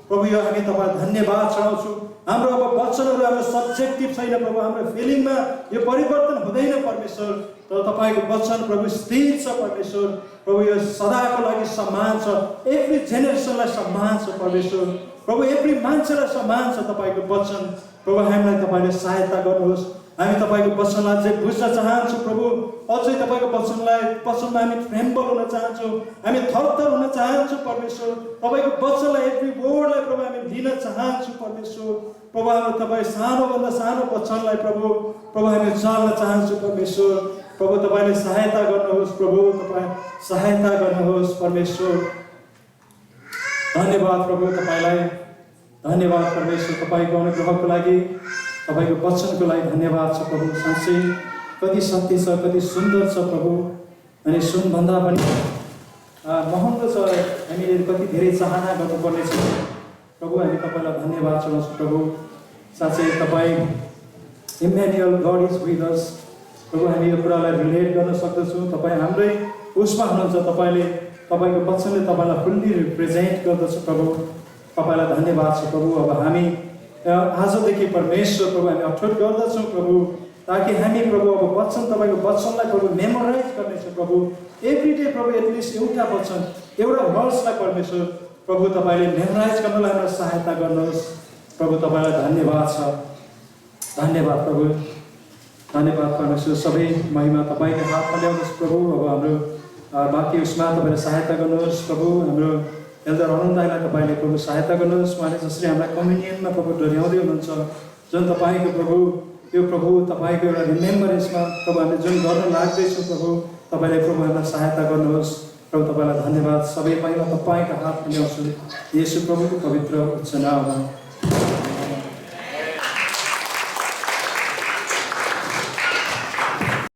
प्रभु यो हामी तपाईँलाई धन्यवाद चढाउँछौँ। हाम्रो अब वचनहरू हाम्रो सब्जेक्टिभ छैन प्रभु, हाम्रो फिलिङमा यो परिवर्तन हुँदैन परमेश्वर, तर तपाईँको वचन प्रभु स्थिर छ परमेश्वर। प्रभु यो सदाको लागि सम्मान छ, एभ्री जेनेरेसनलाई सम्मान छ परमेश्वर। प्रभु एभ्री मान्छेलाई सम्मान छ तपाईँको वचन। प्रभु हामीलाई तपाईँले सहायता गर्नुहोस्। हामी तपाईँको वचनलाई अझै बुझ्न चाहन्छौँ प्रभु, अझै तपाईँको वचनमा हामी ट्रेम्बल हुन चाहन्छौँ, हामी थरथर हुन चाहन्छौँ परमेश्वर। तपाईँको वचनलाई एभ्री वर्डलाई प्रभु हामी लिन चाहन्छौँ परमेश्वर। प्रभु हामी तपाईँ सानोभन्दा सानो वचनलाई प्रभु हामी चाल्न चाहन्छौँ परमेश्वर। प्रभु तपाईँले सहायता गर्नुहोस् प्रभु, तपाईँ सहायता गर्नुहोस् परमेश्वर। धन्यवाद प्रभु तपाईँलाई, धन्यवाद परमेश्वर तपाईँको अनुग्रहको लागि, तपाईँको वचनको लागि धन्यवाद छ प्रभु। साँच्चै कति सत्य छ, कति सुन्दर छ प्रभु, अनि सुनभन्दा पनि महँगो छ। हामीले कति धेरै चाहना गर्नुपर्ने छ प्रभु। हामी तपाईँलाई धन्यवाद चढाउँछौँ प्रभु। साँच्चै तपाईँ Immanuel God is with us प्रभु। हामी यो कुरालाई रिलेट गर्न सक्दछौँ, तपाईँ हाम्रै उसमा हुनुहुन्छ। तपाईँले तपाईँको वचनले तपाईँलाई फुल्ली रिप्रेजेन्ट गर्दछ प्रभु। तपाईँलाई धन्यवाद छ प्रभु। अब हामी आजदेखि परमेश्वर प्रभु हामी अठोट गर्दछौँ प्रभु, ताकि हामी प्रभु अब वचन तपाईँको वचनलाई प्रभु मेमोराइज गर्नेछौँ प्रभु। एभ्री डे प्रभु एटलिस्ट एउटा वचन, एउटा वर्षलाई परमेश्वर प्रभु तपाईँले मेमोराइज गर्नलाई हामीलाई सहायता गर्नुहोस् प्रभु। तपाईँलाई धन्यवाद छ, धन्यवाद प्रभु, धन्यवाद परमेश्वर। सबै महिमा तपाईँको हातमा ल्याउनुहोस् प्रभु। अब हाम्रो बाँकी उसमा तपाईँले सहायता गर्नुहोस् प्रभु। हाम्रो एल्डर अनुदायलाई तपाईँले प्रभु सहायता गर्नुहोस्। उहाँले जसरी हामीलाई कम्युनियनमा प्रभु डोर्याउँदै हुनुहुन्छ, जुन तपाईँको प्रभु यो प्रभु तपाईँको एउटा रिमेम्बरेन्समा प्रभु हामीले जुन गर्न लाग्दैछौँ प्रभु, तपाईँले प्रभु हामीलाई सहायता गर्नुहोस् प्रभु। तपाईँलाई धन्यवाद। सबै महिमा तपाईँको हातमा ल्याउँछु येशू प्रभुको पवित्र उच्च नाममा।